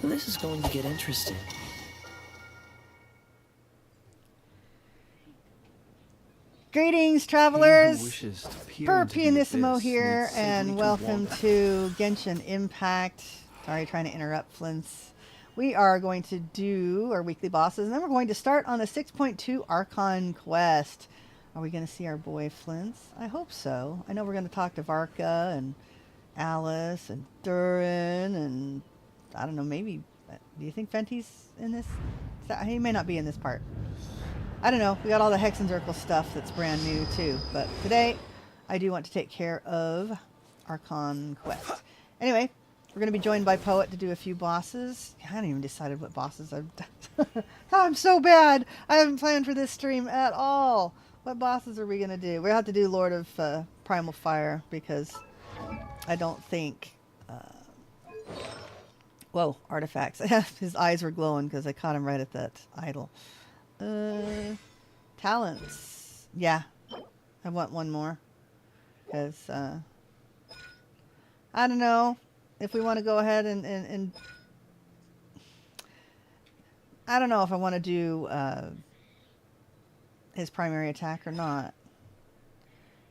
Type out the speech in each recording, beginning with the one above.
This is going to get interesting. Greetings, travelers! Pyrrh Pianissimo here, and welcome to Genshin Impact. Sorry, trying to interrupt, Flins. We are going to do our weekly bosses, and then we're going to start on the 6.2 Archon Quest. Are we going to see our boy Flins? I hope so. I know we're going to talk to Varka and Alice and Durin, and I don't know, maybe... Do you think Venti's in this? He may not be in this part. I don't know. We got all the Hex and Circle stuff that's brand new too. But today, I do want to take care of Archon Quest. Anyway, we're going to be joined by Poet to do a few bosses. I haven't even decided what bosses I've done. I'm so bad. I haven't planned for this stream at all. What bosses are we going to do? We'll have to do Lord of Primal Fire because I don't think... whoa, artifacts. His eyes were glowing because I caught him right at that idol. Talents. Yeah, I want one more. Because, I don't know if we want to go ahead and I don't know if I want to do his primary attack or not.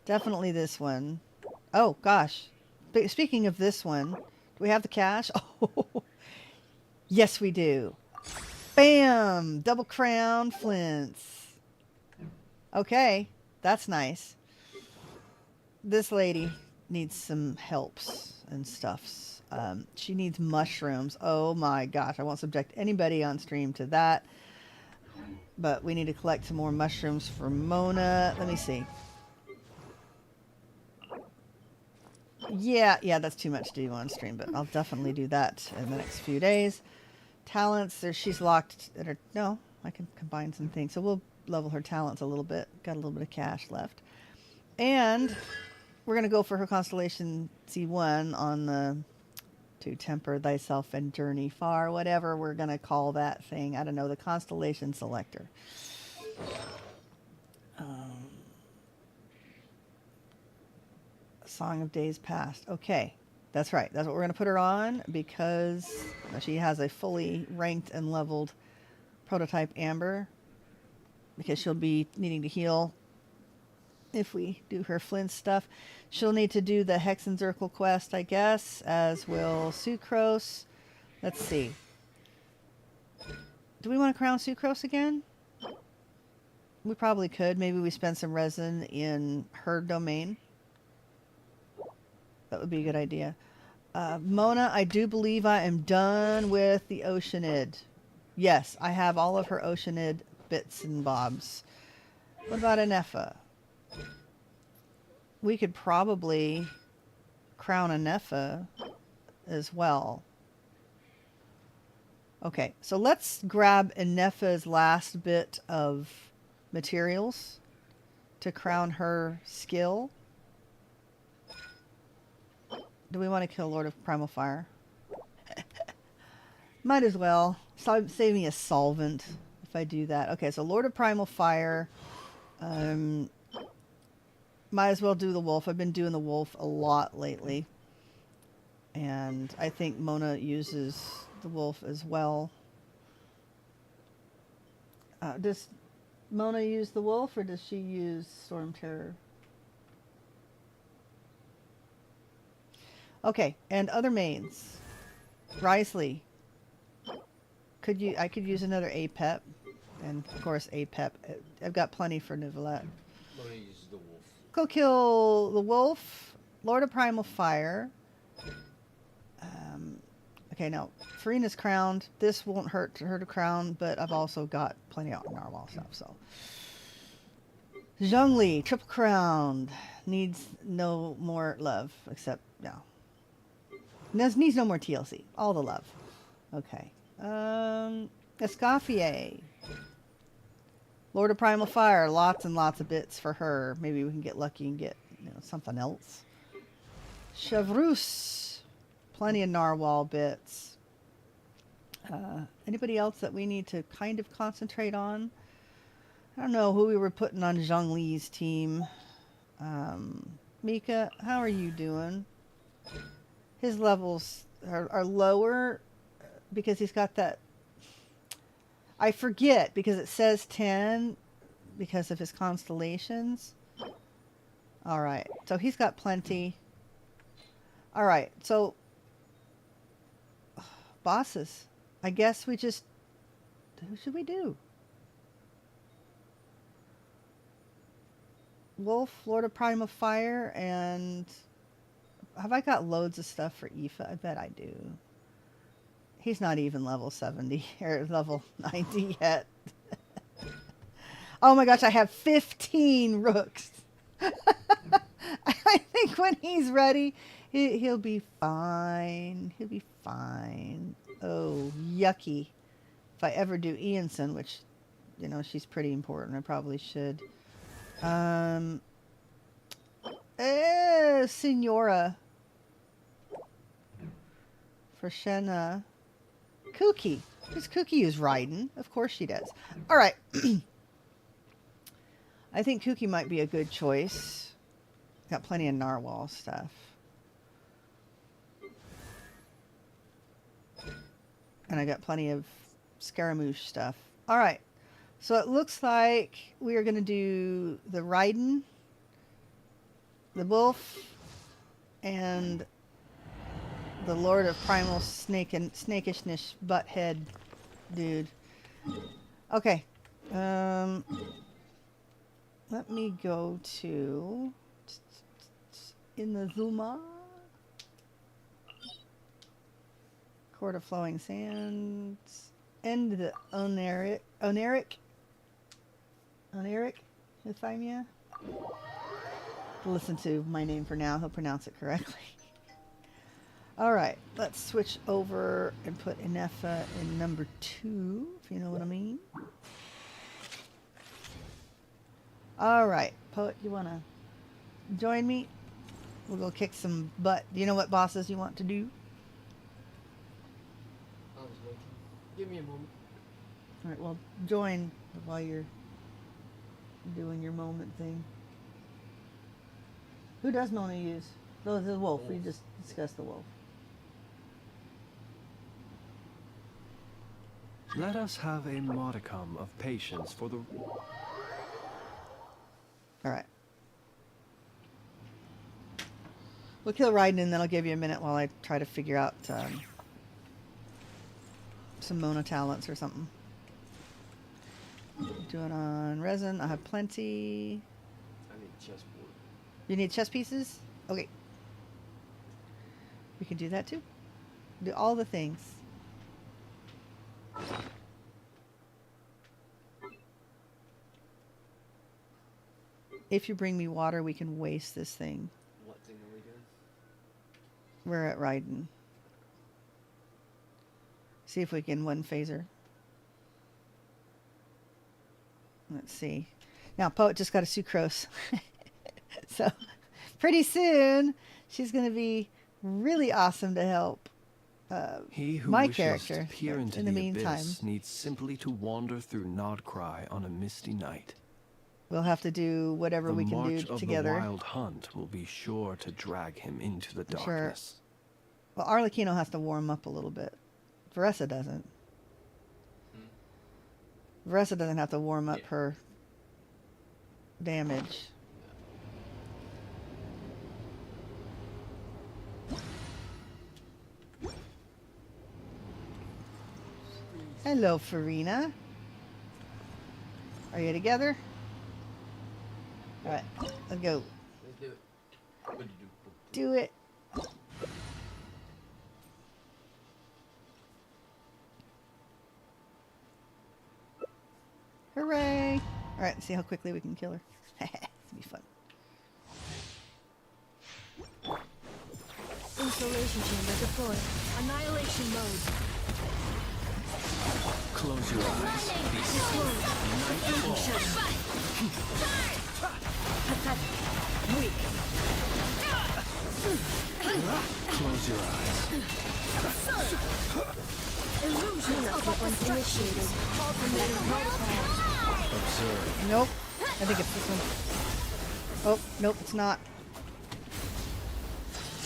Definitely this one. Oh, gosh. Speaking of this one, do we have the cash? Oh, yes, we do. Bam! Double crown Flins. Okay, that's nice. This lady needs some helps and stuffs. She needs mushrooms. Oh my gosh, I won't subject anybody on stream to that. But we need to collect some more mushrooms for Mona. Let me see. Yeah, that's too much to do on stream, but I'll definitely do that in the next few days. Talents, she's locked at her... No, I can combine some things. So we'll level her talents a little bit. Got a little bit of cash left. And we're going to go for her Constellation C1 on the... To temper thyself and journey far. Whatever we're going to call that thing. I don't know. The Constellation Selector. Song of Days Past. Okay. That's right. That's what we're going to put her on because she has a fully ranked and leveled prototype Amber. Because she'll be needing to heal if we do her Flint stuff. She'll need to do the Hex and Circle quest, I guess, as will Sucrose. Let's see. Do we want to crown Sucrose again? We probably could. Maybe we spend some resin in her domain. That would be a good idea. Mona, I do believe I am done with the Oceanid. Yes, I have all of her Oceanid bits and bobs. What about Anefa? We could probably crown Anefa as well. Okay, so let's grab Anefa's last bit of materials to crown her skill. Do we want to kill Lord of Primal Fire? Might as well. Save me a solvent if I do that. Okay, so Lord of Primal Fire. Might as well do the wolf. I've been doing the wolf a lot lately. And I think Mona uses the wolf as well. Does Mona use the wolf or does she use Storm Terror? Okay, and other mains. Risley. I could use another APEP. And of course APEP. I've got plenty for Nivelette. Mona uses the wolf. Go kill the wolf. Lord of Primal Fire. Okay, now Farina's crowned. This won't hurt her to crown, but I've also got plenty of narwhal stuff, so. Zhongli, triple crowned. Needs no more love, except, no. Needs no more TLC. All the love. Okay. Escoffier. Lord of Primal Fire. Lots and lots of bits for her. Maybe we can get lucky and get something else. Chevreuse. Plenty of narwhal bits. Anybody else that we need to kind of concentrate on? I don't know who we were putting on Zhongli's team. Mika, how are you doing? His levels are lower because he's got that. I forget because it says 10 because of his constellations. All right, so he's got plenty. All right, so bosses. I guess we just. Who should we do? Wolf, Lord of Primal Fire, and have I got loads of stuff for Aoife? I bet I do. He's not even level 70 or level 90 yet. Oh my gosh, I have 15 rooks. I think when he's ready, he'll be fine. He'll be fine. Oh, yucky. If I ever do Ianson, which, you know, she's pretty important. I probably should. Signora. For Shenna. Kooky. Does Kooky use Raiden? Of course she does. Alright. I think Kooky might be a good choice. Got plenty of narwhal stuff. And I got plenty of Scaramouche stuff. Alright. So it looks like we are going to do the Raiden, the Wolf, and the Lord of Primal Snakishness Butthead dude. Okay. Let me go to Inazuma. Court of Flowing Sands. End the Oneric Euthymia. Listen to my name for now. He'll pronounce it correctly. Alright, let's switch over and put Inefa in number 2, if you know what I mean. Alright, Poet, you want to join me? We'll go kick some butt. Do you know what bosses you want to do? I was waiting. Give me a moment. Alright, well, join while you're doing your moment thing. Who does Mona use? Oh, the wolf. We just discussed the wolf. Let us have a modicum of patience for the... Alright. We'll kill Raiden and then I'll give you a minute while I try to figure out some Mona talents or something. Do it on resin. I have plenty. I need chessboard. You need chess pieces? Okay. We can do that too. Do all the things. If you bring me water, we can waste this thing. What thing are we doing? We're at Raiden. See if we can one phaser. Let's see. Now, Poet just got a sucrose. So, pretty soon, she's going to be really awesome to help He who my wishes character. to peer into In the the meantime, abyss needs simply to wander through Nodcry on a misty night. we'll have to do whatever we can do march of together. the wild hunt will be sure to drag him into the Sure. darkness. Well, Arlecchino has to warm up a little bit. Veressa doesn't. Veressa doesn't have to warm up her damage. Hello, Farina. Are you together? Alright, let's go. Let's do it. What did you do? Do it. Hooray! Alright, let's see how quickly we can kill her. This will be fun. Installation chamber deployed. Annihilation mode. Close your eyes. Deployed. Infection. Pathetic. Weak. Close your eyes. Illusion sequence initiated. Alternating protocol. Observe. Nope. I think it's this one. Oh, nope, it's not.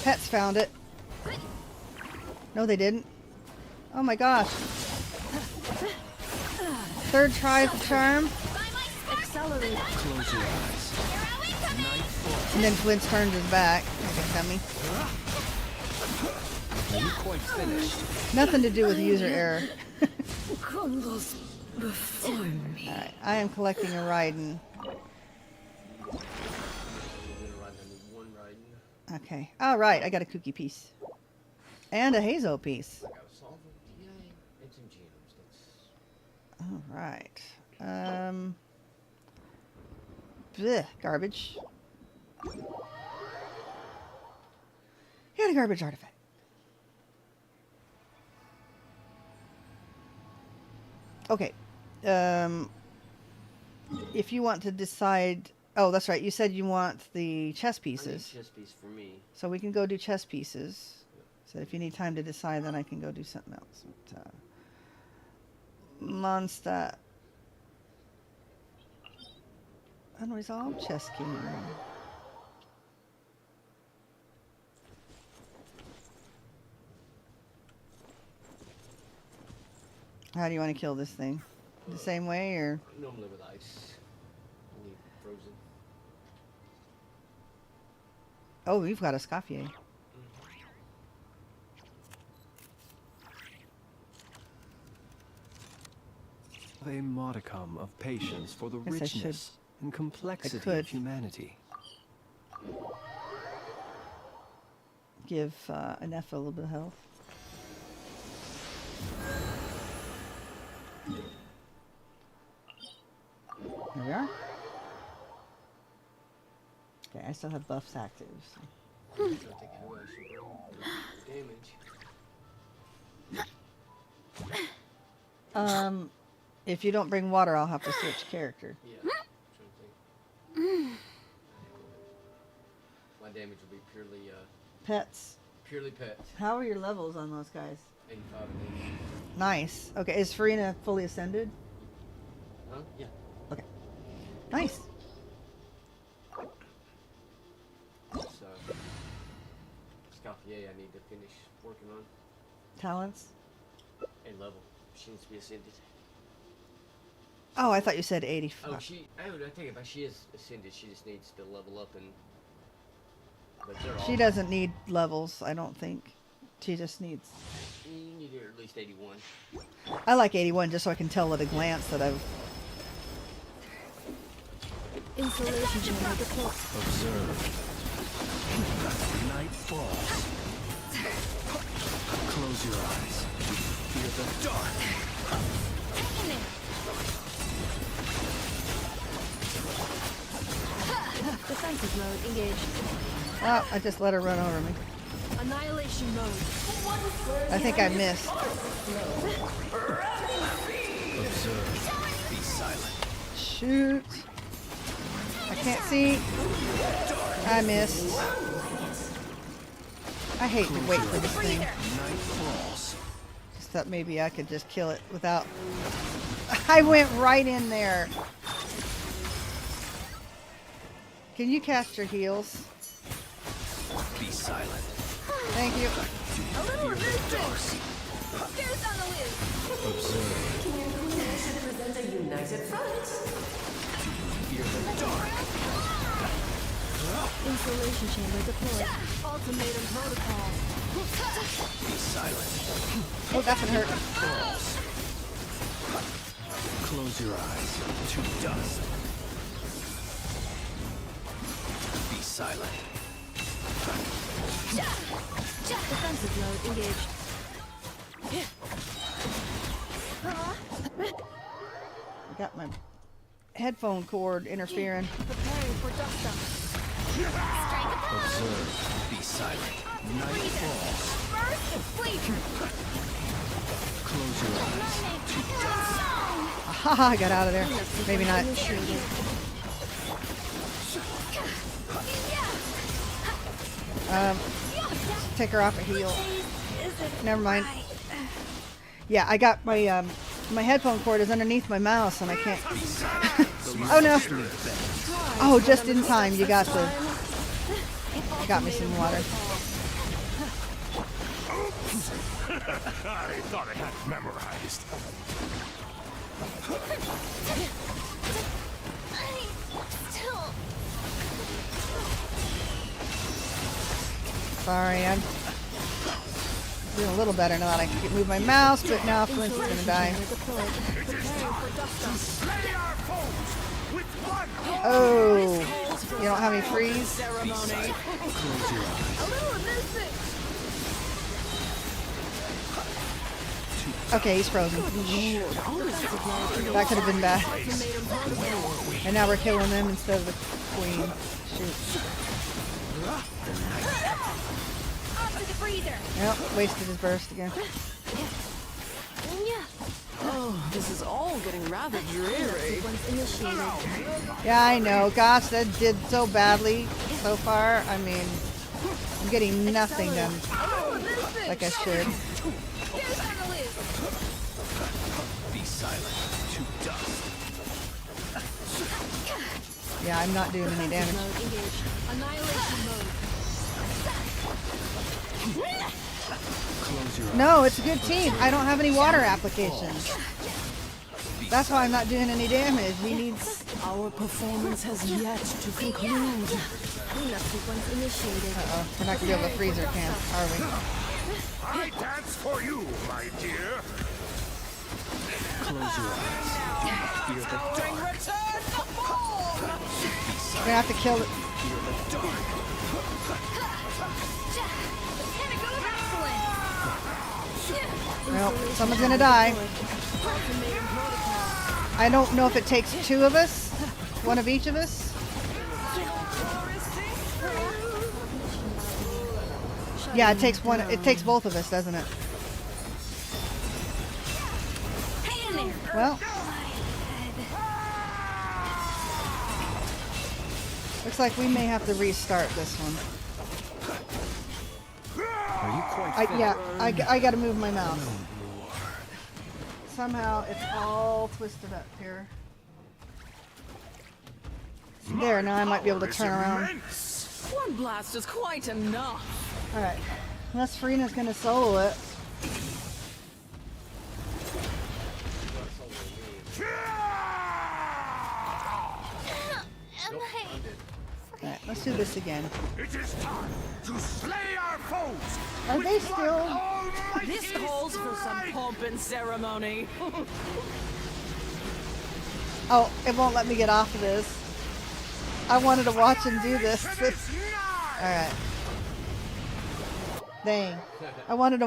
Pets found it. No, they didn't. Oh my gosh. Third try is the charm. Accelerate. Close your eyes. Nightfall. And then Flint's turned his back. Like a dummy. Are you quite finished? Nothing to do with user error. Crumbles before me. Alright, I am collecting a Raiden. Okay. Alright, I got a Kooky piece. And a Hazo piece. Alright. Blech, garbage. And a garbage artifact. Okay. If you want to decide... Oh, that's right. You said you want the chess pieces. Chess piece for me. So we can go do chess pieces. So if you need time to decide, then I can go do something else. But, Mondstadt. Unresolved chess king. How do you want to kill this thing? The same way, or? Normally with ice. Only frozen. Oh, we've got a Scaffier. A modicum of patience for the Guess I richness and complexity could. of humanity. Give Anefa a little bit of health. There we are. Okay, I still have buffs active. So. If you don't bring water, I'll have to switch character. Yeah. My damage will be purely Pets. pets. How are your levels on those guys? 85 and 80. Nice. Okay, is Farina fully ascended? Huh? Yeah. Okay. Nice. So, Scaffier I need to finish working on. Talents? A level. She needs to be ascended. Oh, I thought you said 80. Oh, I take it back. She is ascended. She just needs to level up and. But they're all. She doesn't need levels, I don't think. She just needs... You need her at least 81. I like 81 just so I can tell at a glance that I've... Insulation chamber deployed. Observe. Night falls. Close your eyes. Fear the dark. Defensive mode engaged. Oh, I just let her run over me. Annihilation mode. I think I missed. Observe. Be silent. Shoot. I can't see. I missed. I hate to wait for this thing. Night falls. Just thought maybe I could just kill it without... I went right in there. Can you cast your heals? Be silent. Thank you. A little resistance. There's on the list. Observe. Present a united front. Fear the dark. Insulation chamber deployed. Ultimatum protocol. Be silent. Oh, that can hurt. Falls. Close your eyes to dust. Be silent. Defensive mode engaged. I got my headphone cord interfering. Preparing for dust up. Observe. Be silent. Night falls. Close your eyes to dust. Aha, I got out of there. Maybe not. Take her off a heal. Never mind. Yeah, I got my my headphone cord is underneath my mouse and I can't. Oh no! Oh, just in time. You got me some water. I thought I had it memorized. Sorry, I'm doing a little better now that I can move my mouse, but now Flint's is gonna die. Oh, you don't have any freeze? Okay, he's frozen. That could have been bad. And now we're killing them instead of the queen. Shoot. Yep, wasted his burst again. Oh, this is all getting rather dreary. Yeah, I know. Gosh, that did so badly so far. I mean, I'm getting nothing done like I should. Be silent to dust. Yeah, I'm not doing any damage. Annihilation mode. Close your eyes. No, it's a good team. I don't have any water applications. That's why I'm not doing any damage. He needs... Our performance has yet to conclude. Cleanup sequence initiated. Uh-oh, we're not going to be able to freeze our camp, are we? I dance for you, my dear. Close your eyes. Fear the dark. We're going to have to kill it. Fear the dark. Well, someone's going to die. I don't know if it takes two of us. One of each of us. Yeah, it takes one. It takes both of us, doesn't it? Well, looks like we may have to restart this one. Are you quite I gotta move my mouse. Somehow it's all twisted up here. There, now I might be able to turn around. One blast is quite enough. Alright. Unless Farina's gonna solo it. Alright, let's do this again. It is time to slay our foes. Are they still... This calls for some pomp and ceremony. Oh, it won't let me get off of this. I wanted to watch him do this. Alright. Dang. I wanted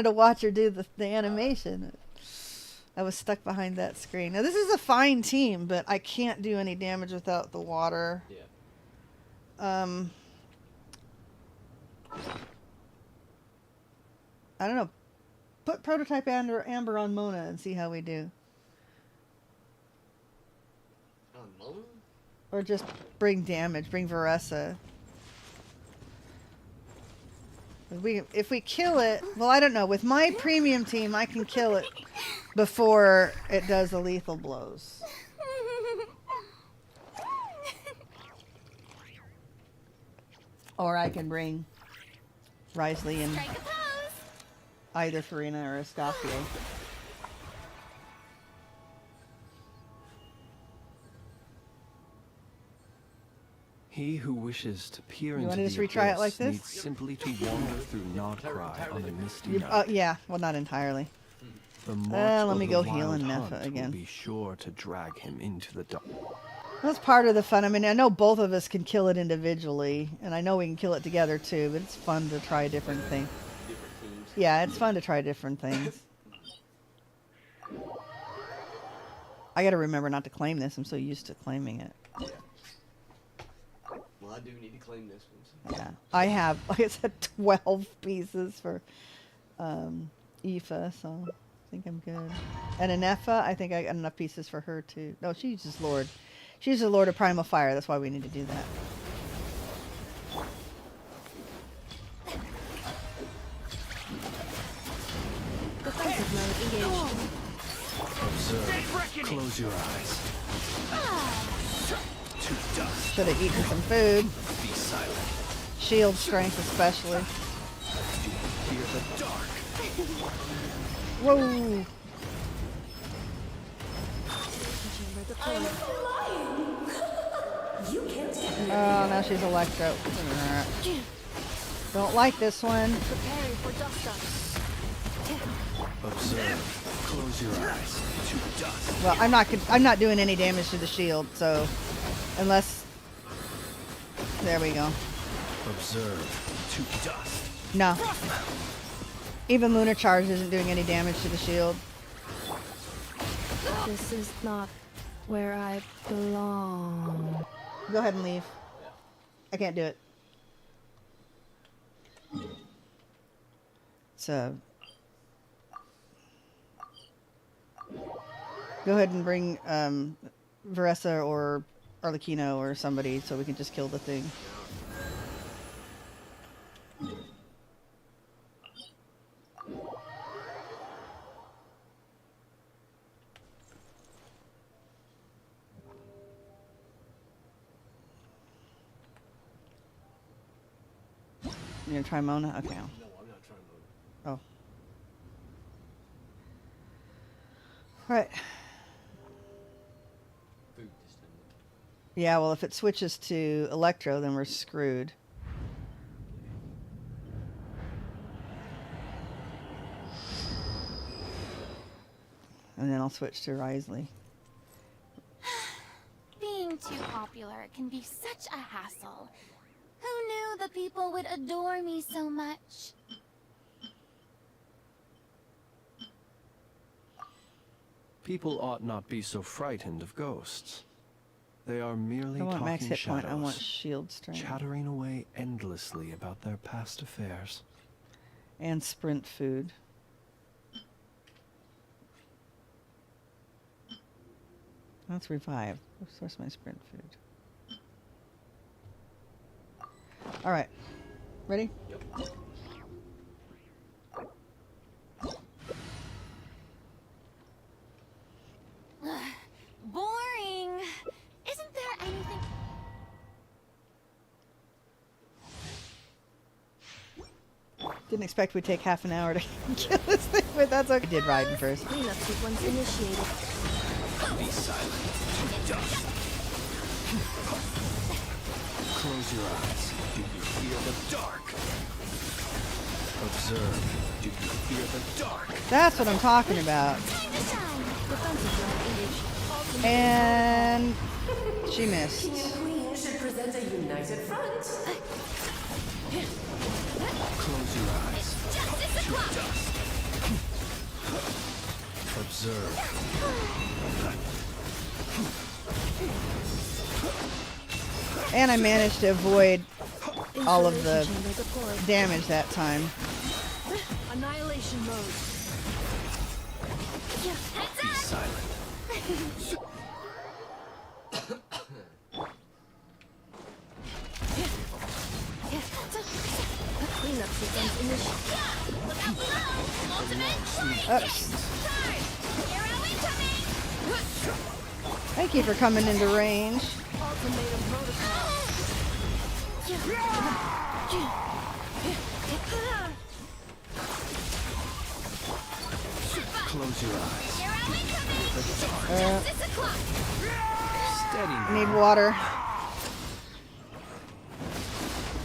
to watch her do the animation. I was stuck behind that screen. Now this is a fine team, but I can't do any damage without the water. Yeah. I don't know. Put prototype Amber on Mona and see how we do. On Mona? Or just bring damage. Bring Varessa. If we kill it... Well, I don't know. With my premium team, I can kill it before it does the lethal blows. Or I can bring Risley and either Farina or Escafio. He who wishes to peer You into wanna the just retry it like abyss this? needs simply to wander through Nodcry on a misty night. Yeah, well, not entirely. The march let of me the go wild heal in hunt Nepha will again. be sure to drag him into the dark. That's part of the fun. I mean, I know both of us can kill it individually, and I know we can kill it together too, but it's fun to try different things. Different teams. Yeah, it's fun to try different things. I gotta remember not to claim this. I'm so used to claiming it. Well, I do need to claim this one. So. Yeah. I have, like I said, 12 pieces for Aoife, so I think I'm good. And Anefa, I think I got enough pieces for her too. No, she uses Lord. She uses Lord of Primal Fire. That's why we need to do that. Defensive mode engaged. Observe. Close your eyes. To dust. Should have eaten some food. Be silent. Shield strength especially. Fear the dark. Whoa! Chamber deployed. Oh, now she's Electro. Don't like this one. Preparing for dust up. Observe. Close your eyes. To dust. Well, I'm not doing any damage to the shield, so unless there we go. Observe. To dust. No. Even Lunar Charge isn't doing any damage to the shield. This is not where I belong. Go ahead and leave. I can't do it. So go ahead and bring Veressa or Arlecchino or somebody so we can just kill the thing. You gonna try Mona? Okay. No, I'm not trying to. Oh. Alright. Food this time. Yeah, well, if it switches to Electro, then we're screwed. And then I'll switch to Risley. Being too popular can be such a hassle. Who knew the people would adore me so much? People ought not be so frightened of ghosts. They are merely I want max talking hit shadows, point. I want shield strength. chattering away endlessly about their past affairs. And sprint food. Let's revive. Where's my sprint food? Alright. Ready? Yep. Boring. Isn't there anything? Didn't expect we'd take half an hour to kill this thing, but that's okay. I did Raiden first. Cleanup sequence initiated. Be silent. To dust. Close your eyes. Do you fear the dark? Observe. Do you fear the dark? That's what I'm talking about. Time to shine. Defensive zone engaged. And she missed. Queen should present a united front. Close your eyes. Justice To o'clock. dust. Observe. And I managed to avoid all of the Installation chamber deployed. damage that time. Annihilation mode. Be silent. Cleanup sequence initiated. Look out below. Ultimate. Oops. Charge. Hero incoming. Thank you for coming into range. Ultimatum protocol. Close your eyes. Hero incoming. Uh, Justice o'clock. Steady I now. need water.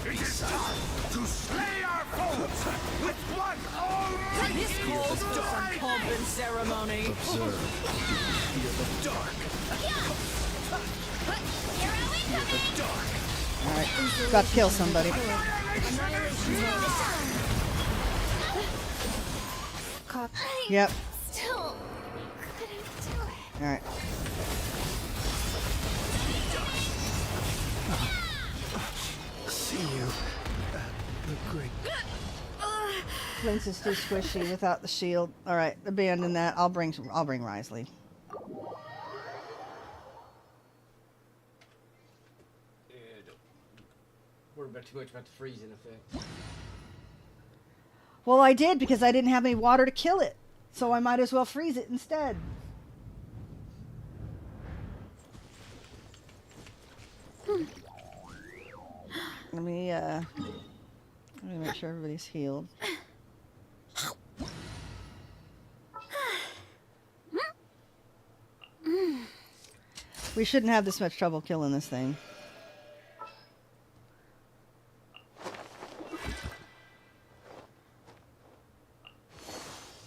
Be silent. To slay our foes with one almighty. This calls for some pomp and ceremony. Observe. Do you fear the dark? Hero incoming. The dark. Alright, about to kill somebody. Annihilation mode. Cop. Yep. Still couldn't do it. Alright. See you at the great. Flins is too squishy without the shield. Alright, abandon that. I'll bring Risley. Yeah, don't worry about too much about the freezing effect. Well, I did because I didn't have any water to kill it. So I might as well freeze it instead. Let me make sure everybody's healed. We shouldn't have this much trouble killing this thing.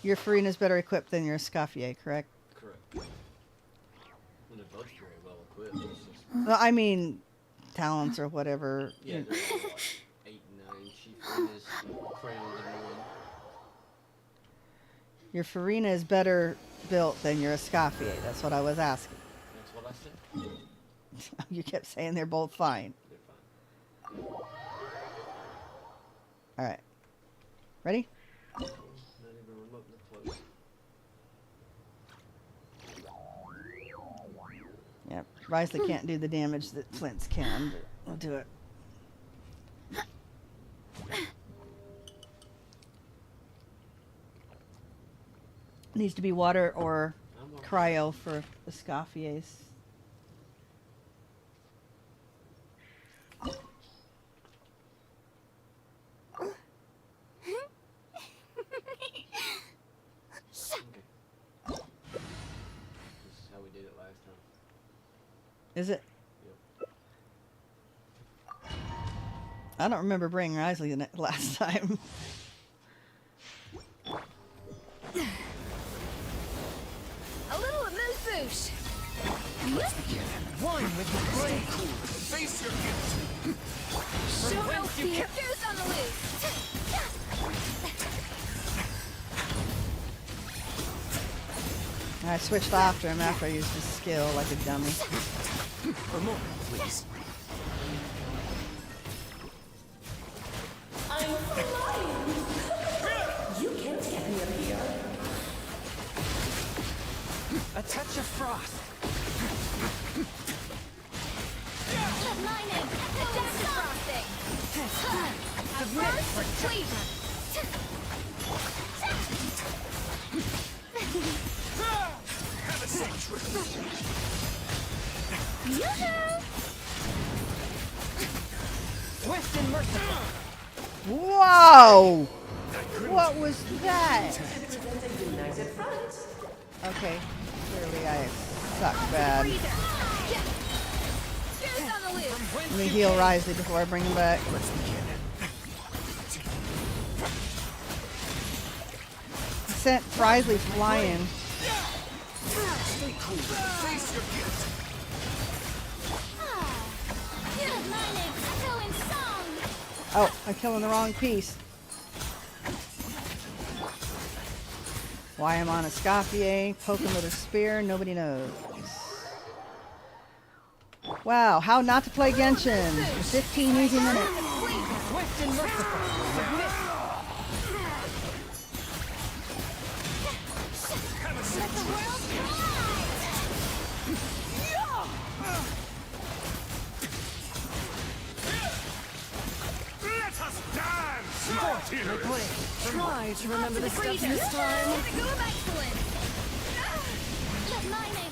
Your Farina's better equipped than your Escoffier, correct? Correct. And they're both very well equipped. It's just, No, I mean talents or whatever. yeah, they're all like 8 and 9. She is crowned in one. Your Farina is better built than your Escoffier. That's what I was asking. That's what I said. You kept saying they're both fine. They're fine. All right. Ready? Not even remotely close. Yeah, Risley can't do the damage that Flint's can, but we'll do it. Needs to be water or cryo for the Escoffiers. Okay. This is how we did it last time. Is it? Yep. I don't remember bringing Risley the last time. A little amuse-bouche. One with the blade. Face your gift. Show no fear. Goose on the loose. I switched after him after I used his skill like a dummy. For more, please. I'm flying! You can't get me up here. A touch of frost. Let my name Adaptive frosting. A burst flavor. Have a safe trip. Yoo-hoo! Swift and merciful. Whoa! What was that? Represent a united front. Okay, clearly I suck bad. Breather. Goose on the loose. Let me heal Risley before I bring him back. Sent Risley flying. Stay cool. Face your gift. Let my name echo in song. Oh, I'm killing the wrong piece. Why I'm on a Escoffier, poke him with a spear, nobody knows. Wow, how not to play Genshin. 15 easy minutes. Swift and merciful. Let the world Let us dance, my dearest. Try to remember the steps Breather. this time. Pinnacle of excellence. let my name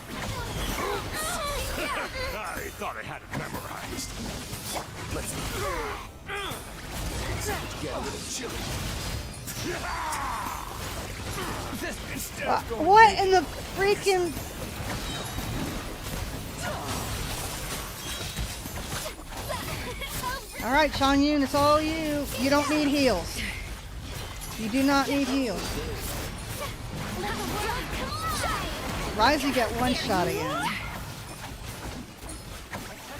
I thought I had it memorized. Let's get a little chilly. This instead What in the freaking... Alright, Sean Yoon, it's all you. You don't need heals. You do not need heals. Risley got one shot again.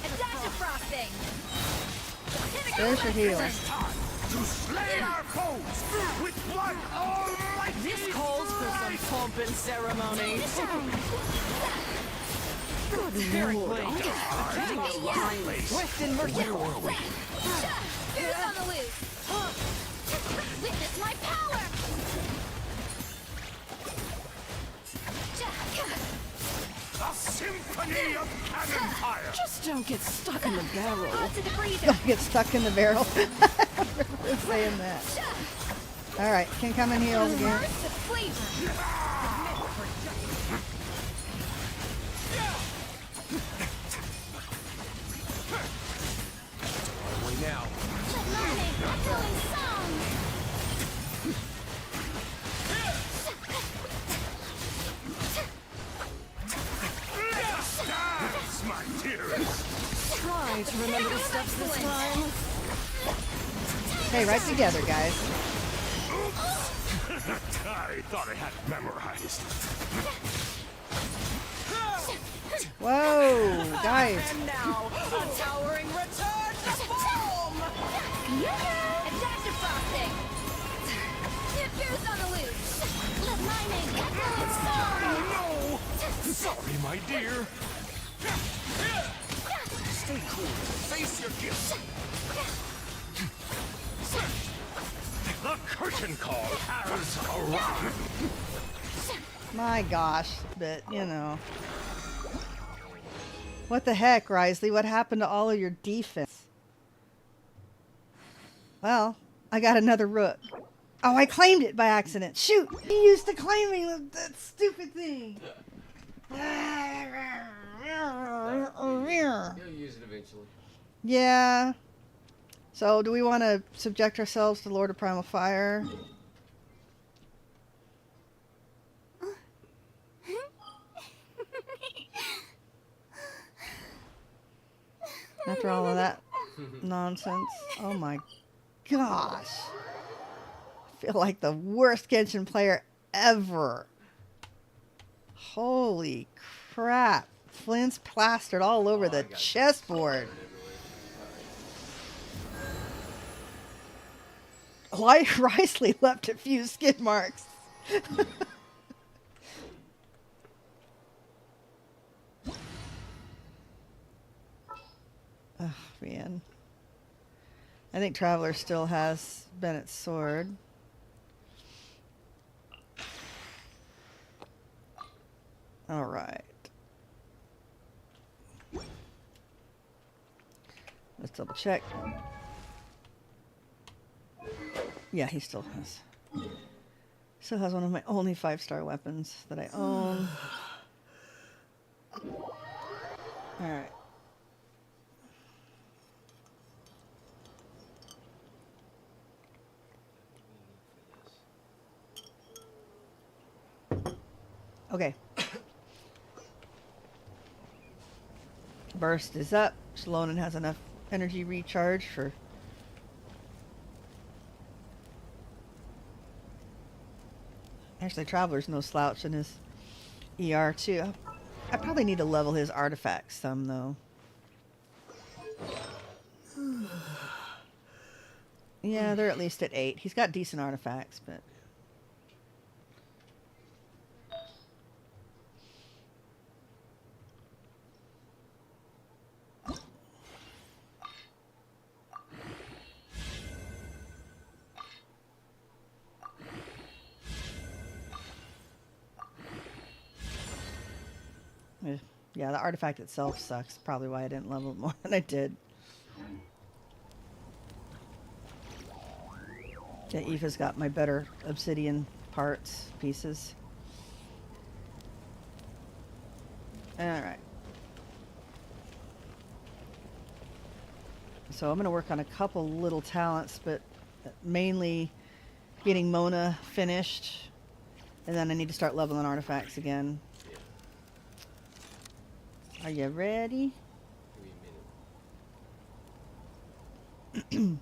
Adaptive frosting. There's your heal. to slay our foes with one almighty This calls for some pomp and ceremony. Good lord. Swift and merciful. Goose on the loose. Witness my power! a symphony of cannon fire. Just don't get stuck in the barrel. To the breather. Don't get stuck in the barrel. I remember saying that. Alright, can come and heal again. Burst of flavor. Only now. Echoing song! Dance, my going to remember the steps this time. Hey, right together, guys. I thought I had it memorized. Whoa, guys. And now, a towering return to form! Attack defrosting! Pierre's on the loose! Let my name echo its song! No! Sorry, my dear. Stay cool. Face your gifts. The curtain call has arrived. My gosh, but you know. What the heck, Risley? What happened to all of your defense? Well, I got another rook. Oh, I claimed it by accident. Shoot! He used to claiming that stupid thing. He'll use it eventually. Yeah. So, do we want to subject ourselves to Lord of Primal Fire? After all of that nonsense. Oh my gosh. I feel like the worst Genshin player ever. Holy crap. Flint's plastered all over the chessboard. Like Risley left a few skid marks. Oh, man. I think Traveler still has Bennett's sword. All right. Let's double check. Yeah, he still has. Still has one of my only 5-star weapons that I own. All right. Okay. Burst is up. Shalonen has enough energy recharge for... Actually, Traveler's no slouch in his ER, too. I probably need to level his artifacts some, though. Yeah, they're at least at 8. He's got decent artifacts, but... Yeah, the artifact itself sucks. Probably why I didn't level it more than I did. Yeah, Aoife's got my better obsidian parts, pieces. Alright. So I'm going to work on a couple little talents, but mainly getting Mona finished. And then I need to start leveling artifacts again. Are you ready? Give me a minute.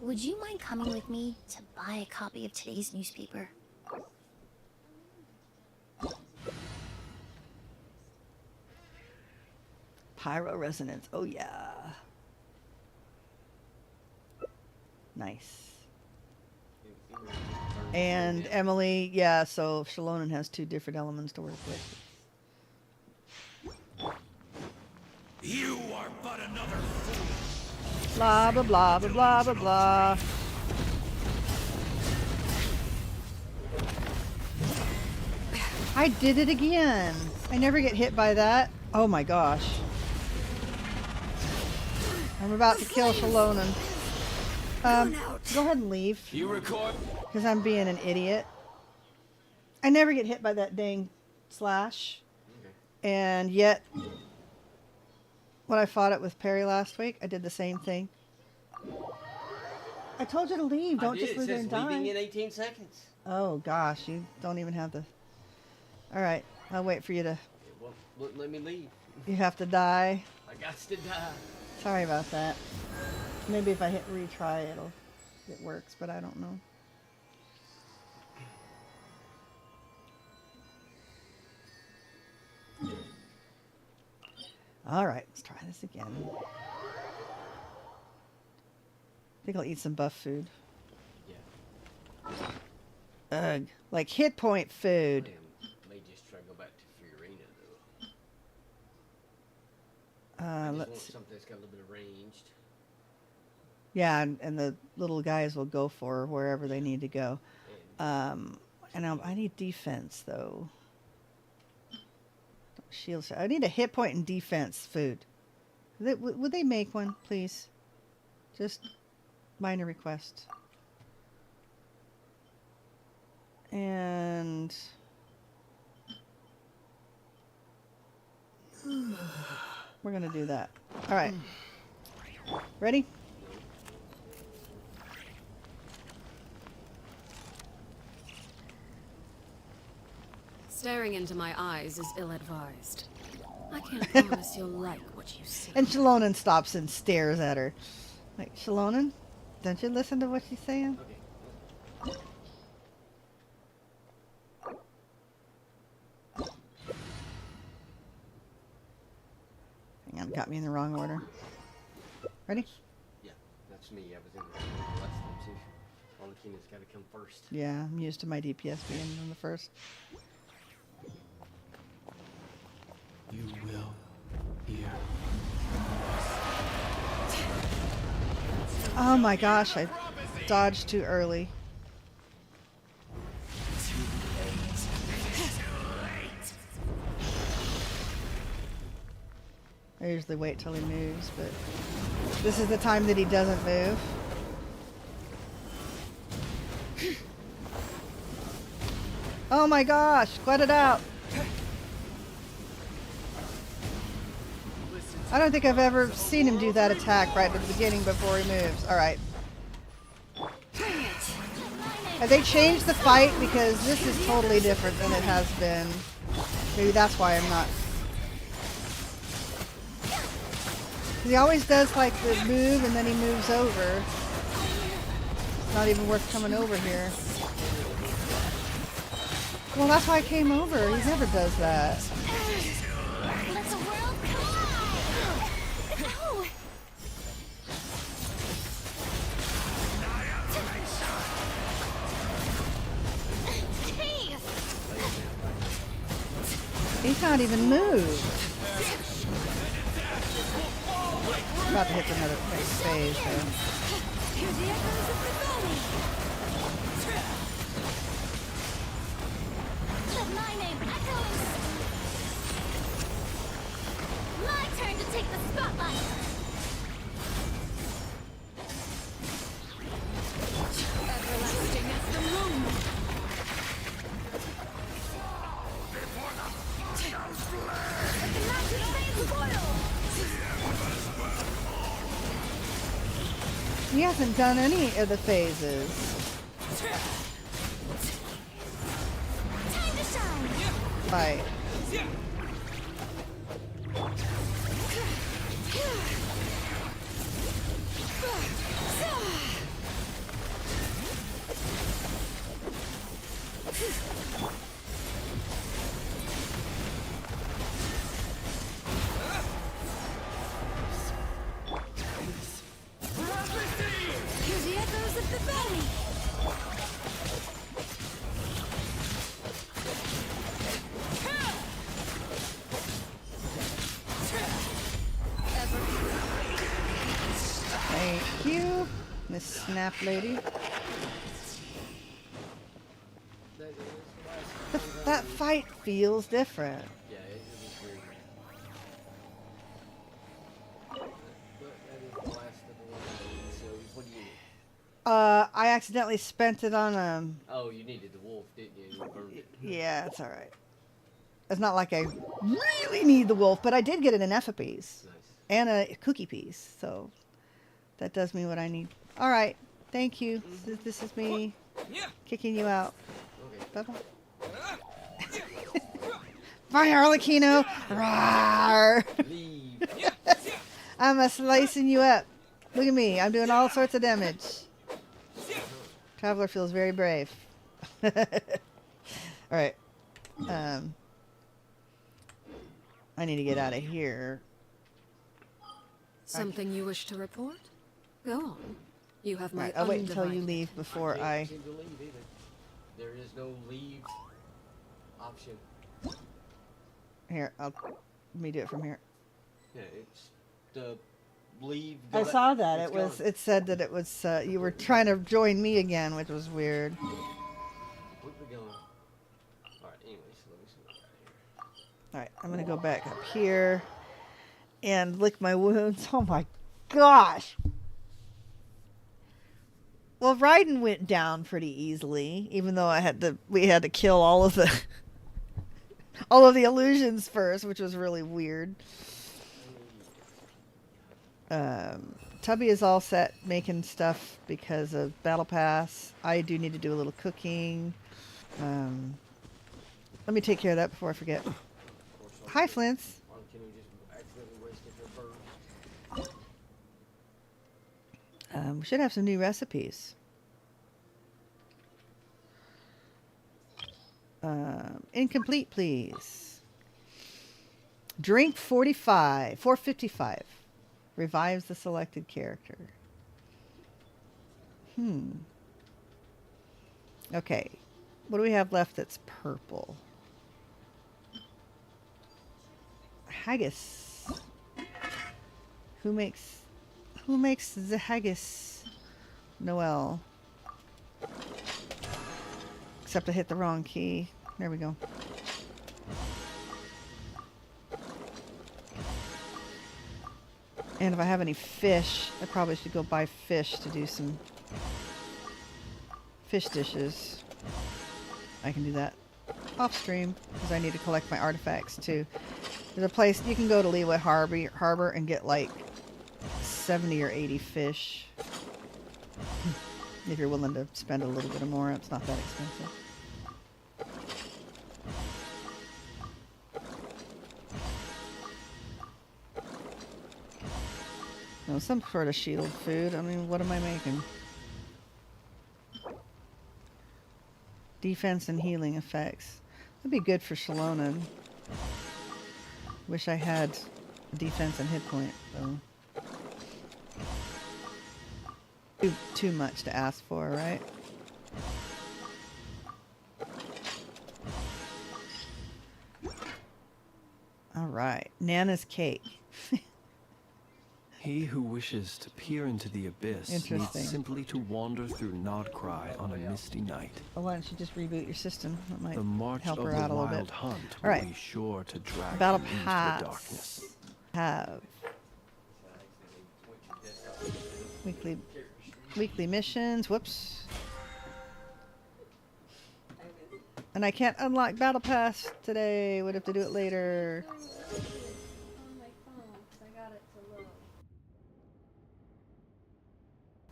Would you mind coming with me to buy a copy of today's newspaper? Pyro resonance. Oh yeah. Nice. And Emily, yeah, so Shalonen has 2 different elements to work with. You are but another fool. Blah blah blah blah blah blah blah. I did it again. I never get hit by that. Oh my gosh. I'm about to kill Shalonen. Go ahead and leave. You record? Because I'm being an idiot. I never get hit by that dang slash. Okay. And yet, when I fought it with Perry last week, I did the same thing. I told you to leave. Don't just it leave there says and die. leaving in 18 seconds. Oh gosh, you don't even have the. All right, I'll wait for you to. It won't let me leave. You have to die. I got to die. Sorry about that. Maybe if I hit retry, it works, but I don't know. All right, let's try this again. I think I'll eat some buff food. Yeah. Ugh, like hit point food. I may just try to go back to Fiorina though. Uh, I just let's want see. something that's got a little bit of ranged. Yeah, and the little guys will go for wherever they need to go. And I need defense though. Shields. I need a hit point and defense food. Would they make one, please? Just minor request. And we're gonna do that. All right. Ready? Staring into my eyes is ill-advised. I can't promise you'll like what you see. And Shalonen stops and stares at her. Like, Shalonen, don't you listen to what she's saying? Okay. Hang on, got me in the wrong order. Ready? Yeah, that's me. I was in the last time too. Alakina's got to come first. Yeah, I'm used to my DPS being in the first. You will hear. Oh my gosh, I dodged too early. I usually wait till he moves, but this is the time that he doesn't move. Oh my gosh, cut it out. I don't think I've ever seen him do that attack right at the beginning before he moves. Alright. Have they changed the fight? Because this is totally different than it has been. Maybe that's why I'm not... He always does like the move and then he moves over. It's not even worth coming over here. Well, that's why I came over. He never does that. Let the world collide! Ow! Jeez! He's not even moved. I'm about to hit another phase, so. Here's the echoes of the valley! Let my name echoes! My turn to take the spotlight! Everlasting as the moon. Let the magic flames boil! He hasn't done any of the phases. Time to shine! Right. Here's the echoes of the valley! Thank you, Miss Snap Lady. That fight feels different. Yeah, it was weird. But that is the last of the one. So what do you need? I accidentally spent it on Oh, you needed the wolf, didn't you? You burned it. yeah, it's alright. It's not like I really need the wolf, but I did get an Epha piece. Nice. And a cookie piece, so that does me what I need. Alright, Thank you. This is me kicking you out. Okay. Bye-bye. Bye, Arlecchino. Rawr. Leave. I'm slicing you up. Look at me. I'm doing all sorts of damage. Traveler feels very brave. Alright. I need to get out of here. Something you wish to report? Go on. You have my Right, I'll wait until you undivided leave before I... Can't seem to leave either. There is no leave option. Here, let me do it from here. Yeah, it's the leave. I saw that. It's It was. gone. It said that it was. You were trying to join me again, which was weird. Where we going? Alright, anyways, let me see what I got here. All right, I'm gonna go back up here and lick my wounds. Oh my gosh. Well, Raiden went down pretty easily, even though we had to kill all of the all of the illusions first, which was really weird. Tubby is all set making stuff because of Battle Pass. I do need to do a little cooking. Let me take care of that before I forget. Hi, Flins. Why can't we just accidentally wasted her bird? We should have some new recipes. Incomplete, please. Drink 455. Revives the selected character. Okay. What do we have left that's purple? Haggis. Who makes the haggis? Noelle. Except I hit the wrong key. There we go. And if I have any fish, I probably should go buy fish to do some fish dishes. I can do that off stream because I need to collect my artifacts too. There's a place you can go to Leeway Harbor and get like 70 or 80 fish. If you're willing to spend a little bit more, it's not that expensive. No, some sort of shield food. I mean, what am I making? Defense and healing effects. That'd be good for Shalona. Wish I had defense and hit point, though. Too much to ask for, right? All right, Nana's cake. He who wishes to peer into the abyss Interesting. needs simply to wander through Nodcry on a misty night. Well, why don't you just reboot your system? That might The march help of her the out a little wild bit. hunt All right. will be sure to drag Battle him into the Pass. darkness. Have weekly missions. Whoops. And I can't unlock Battle Pass today. Would have to do it later. On my phone, 'cause I got it to load.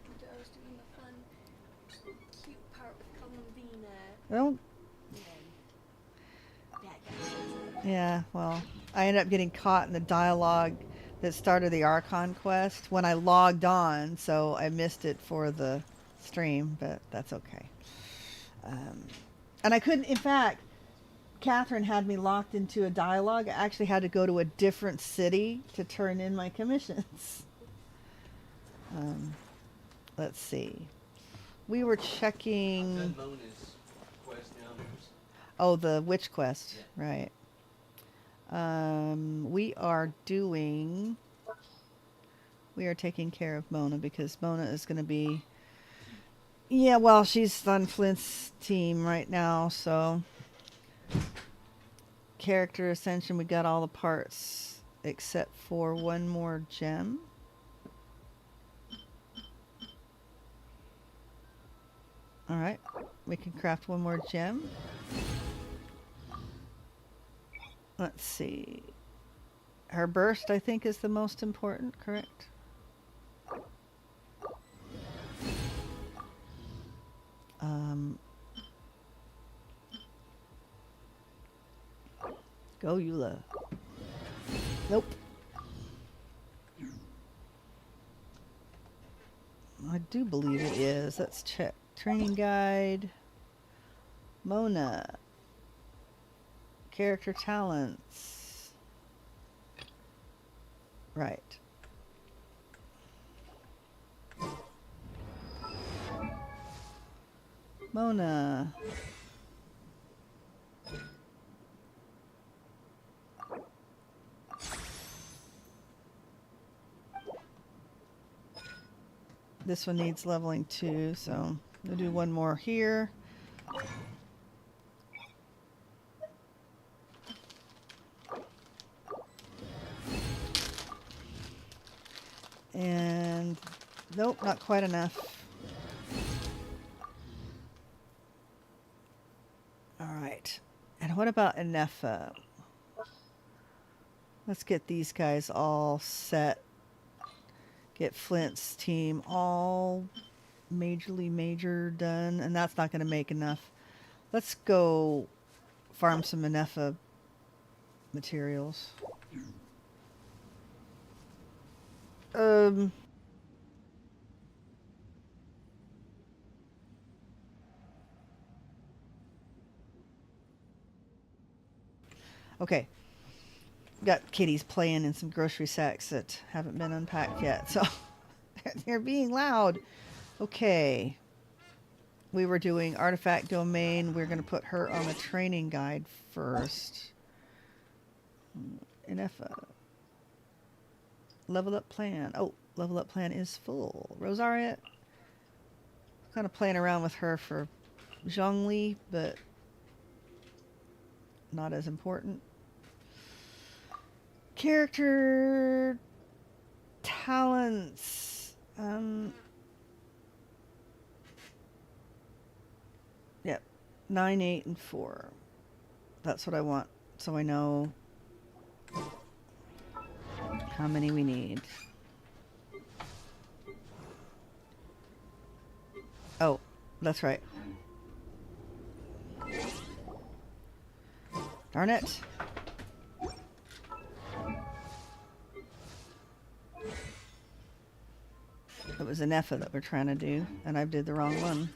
I was doing the fun, cute part with Columbina. Well, That guy. yeah, well, I ended up getting caught in the dialogue that started the Archon Quest when I logged on, so I missed it for the stream, but that's okay. And I couldn't, in fact, Catherine had me locked into a dialogue. I actually had to go to a different city to turn in my commissions. Let's see. We were checking... I've done Mona's quest now. Oh, the witch quest, right. We are taking care of Mona because Mona is going to be, yeah, well, she's on Flint's team right now, so character ascension, we got all the parts except for one more gem. All right, we can craft one more gem. Let's see. Her burst, I think, is the most important, correct? Go Eula. Nope. I do believe it is. Let's check. Training guide. Mona. Character talents. Right. Mona. This one needs leveling too, so we'll do one more here. And nope, not quite enough. All right. And what about Enefa? Let's get these guys all set. Get Flint's team all major done, and that's not going to make enough. Let's go farm some Enefa materials. Okay. Got kitties playing in some grocery sacks that haven't been unpacked yet, so they're being loud. Okay. We were doing artifact domain. We're going to put her on the training guide first. Enefa. Level up plan. Oh, level up plan is full. Rosaria. Kind of playing around with her for zhongli, but not as important. Character talents. Yep. 9, 8, and 4. That's what I want, so I know how many we need. Oh, that's right. Darn it. It was Enefa that we're trying to do, and I did the wrong one.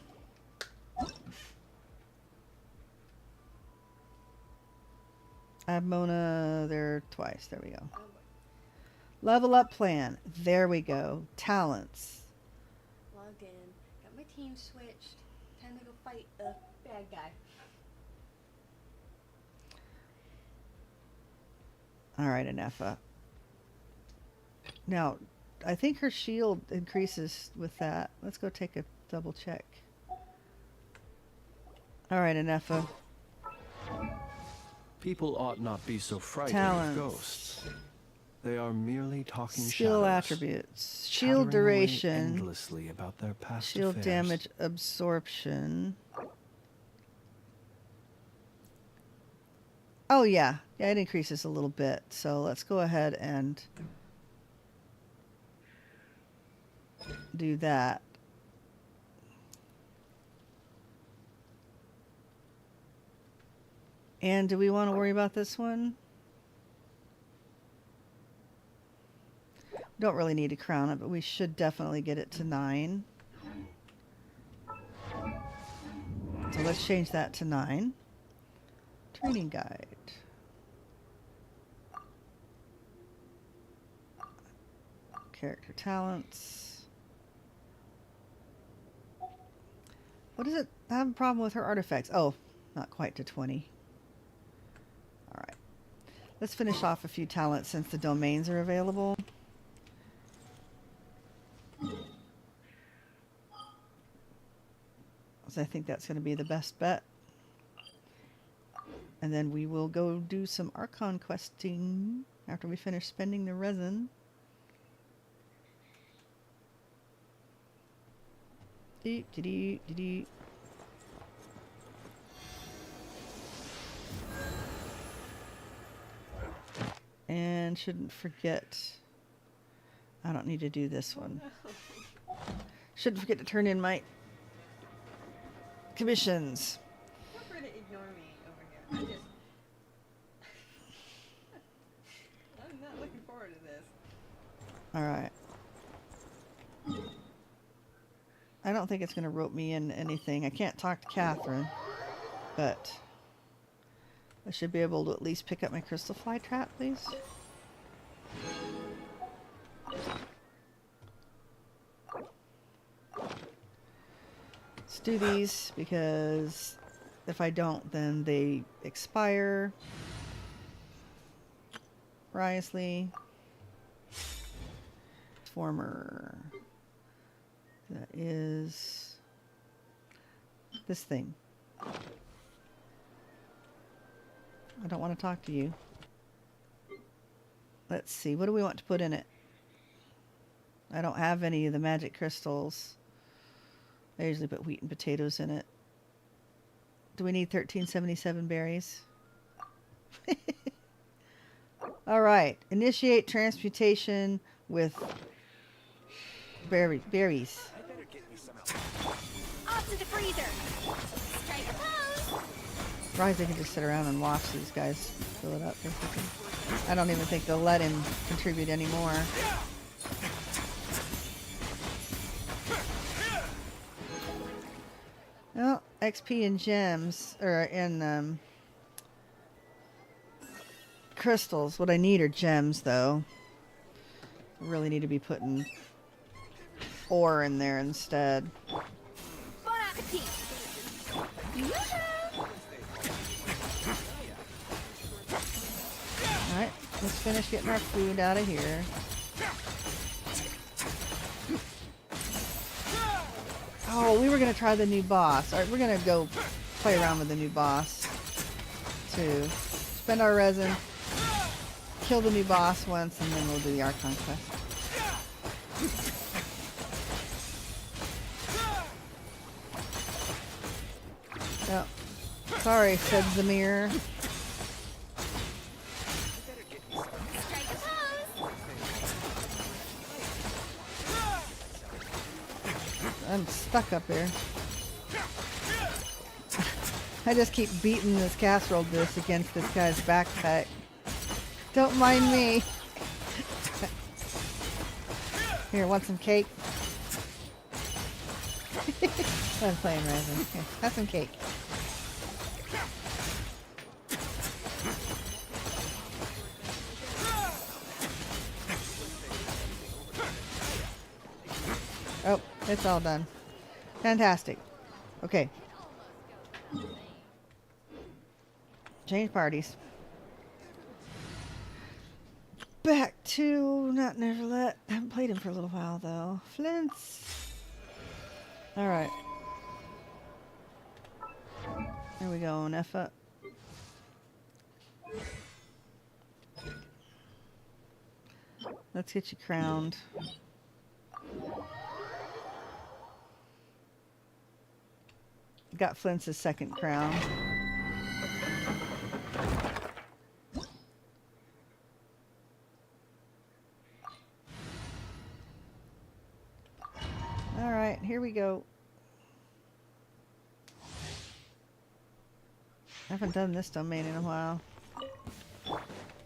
Add Mona there twice. There we go. Level up plan. There we go. Talents. Logged in. Got my team switched. Time to go fight the bad guy. Alright, Enefa. Now, I think her shield increases with that. Let's go take a double check. Alright, Enefa. People ought not be so frightened Talents. of ghosts. They are merely talking Skill shadows, attributes. Shield chattering away duration. endlessly about their past Shield affairs. damage absorption. Oh yeah. Yeah, it increases a little bit. So let's go ahead and do that. And do we want to worry about this one? We don't really need to crown it, but we should definitely get it to 9. So let's change that to 9. Training guide. Character talents. What is it? I have a problem with her artifacts. Oh, not quite to 20. Alright. Let's finish off a few talents since the domains are available. So I think that's going to be the best bet. And then we will go do some Archon questing after we finish spending the resin. And shouldn't forget, I don't need to do this one. Shouldn't forget to turn in my commissions. Feel free to ignore me over here. I just... I'm not looking forward to this. Alright. I don't think it's going to rope me in anything. I can't talk to Catherine, but I should be able to at least pick up my crystal fly trap, please. Let's do these because if I don't, then they expire. Riosley. Former. That is this thing. I don't want to talk to you. Let's see. What do we want to put in it? I don't have any of the magic crystals. I usually put wheat and potatoes in it. Do we need 1377 berries? All right. Initiate transmutation with berries. Off to the freezer. Strike a pose. Rise, they can just sit around and watch these guys fill it up. Basically. I don't even think they'll let him contribute anymore. Well, XP and gems, or in crystals. What I need are gems, though. I really need to be putting ore in there instead. Bon appetit. Alright, let's finish getting our food out of here. Oh, we were going to try the new boss. Alright, we're going to go play around with the new boss. To spend our resin, kill the new boss once, and then we'll do the Archon Quest. Oh, sorry, said Zamir. I'm stuck up here. I just keep beating this casserole dish against this guy's backpack. Don't mind me. Here, want some cake? I'm playing resin. Here, have some cake. Oh, it's all done. Fantastic. Okay. Change parties. Back to not Neverlet. I haven't played him for a little while though. Flins. Alright. There we go, an F up. Let's get you crowned. Got Flint's second crown. Alright, here we go. I haven't done this domain in a while.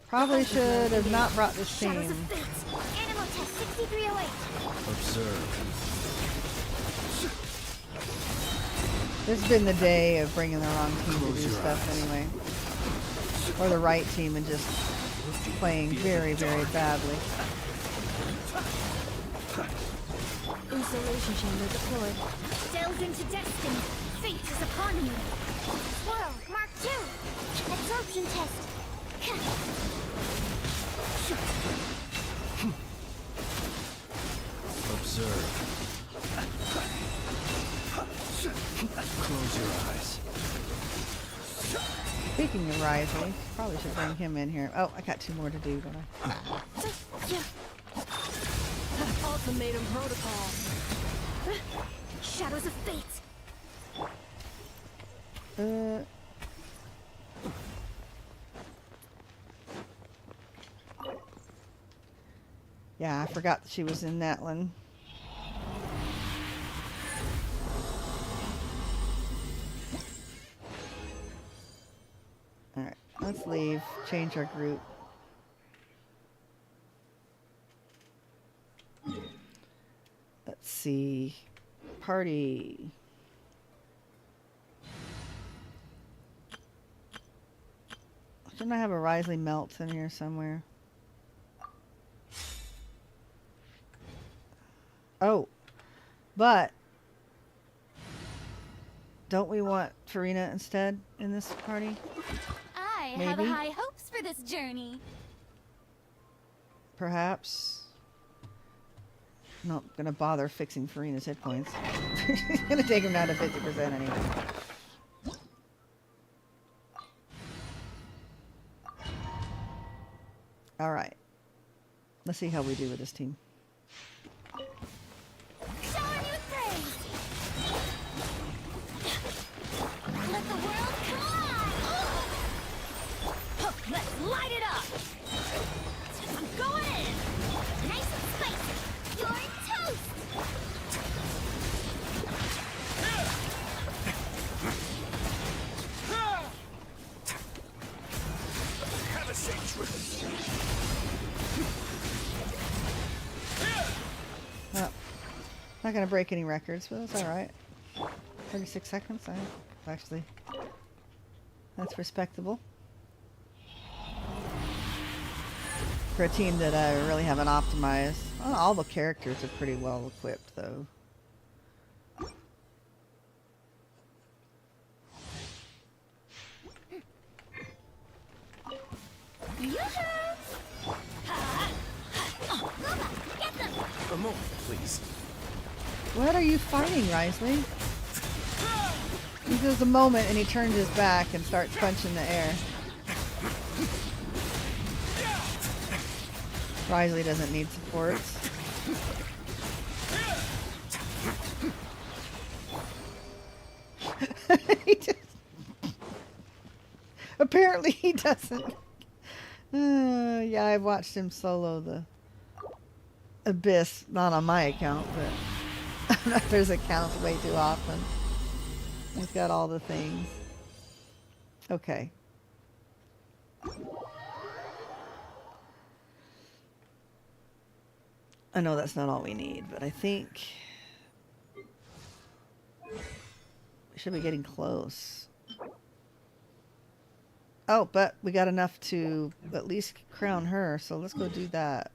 Probably should have not brought this team. Animal test 6308. Observe. This has been the day of bringing the wrong team to do stuff anyway. Or the right team and just playing very, very badly. Installation chamber deployed. Delves into destiny. Fate is upon you. Swirl, Mark 2. Absorption test. Observe. Close your eyes. Speaking of Risley, probably should bring him in here. Oh, I got two more to do, don't I? Ultimatum protocol. Shadows of fate. Yeah, I forgot that she was in that one. Let's leave. Change our group. Let's see. Party. Shouldn't I have a Risley Melt in here somewhere? Oh. But don't we want Farina instead in this party? I have Maybe. high hopes for this journey. Perhaps. Not gonna bother fixing Farina's hit points. She's gonna take him down to 50% anyway. Alright. Let's see how we do with this team. Shower me with praise. Let the world come alive. Let's light it up. I'm going in. Nice and spicy. You're toast. Have a safe trip. Well, not gonna break any records, but that's alright. 36 seconds, actually, that's respectable. For a team that I really haven't optimized. Well, all the characters are pretty well equipped, though. A moment, please. What are you fighting, Risley? He does a moment and he turns his back and starts punching the air. Risley doesn't need supports. He just... Apparently he doesn't. Yeah, I've watched him solo the Abyss, not on my account, but on others' accounts way too often. He's got all the things. Okay. I know that's not all we need, but I think we should be getting close. Oh, but we got enough to at least crown her, so let's go do that.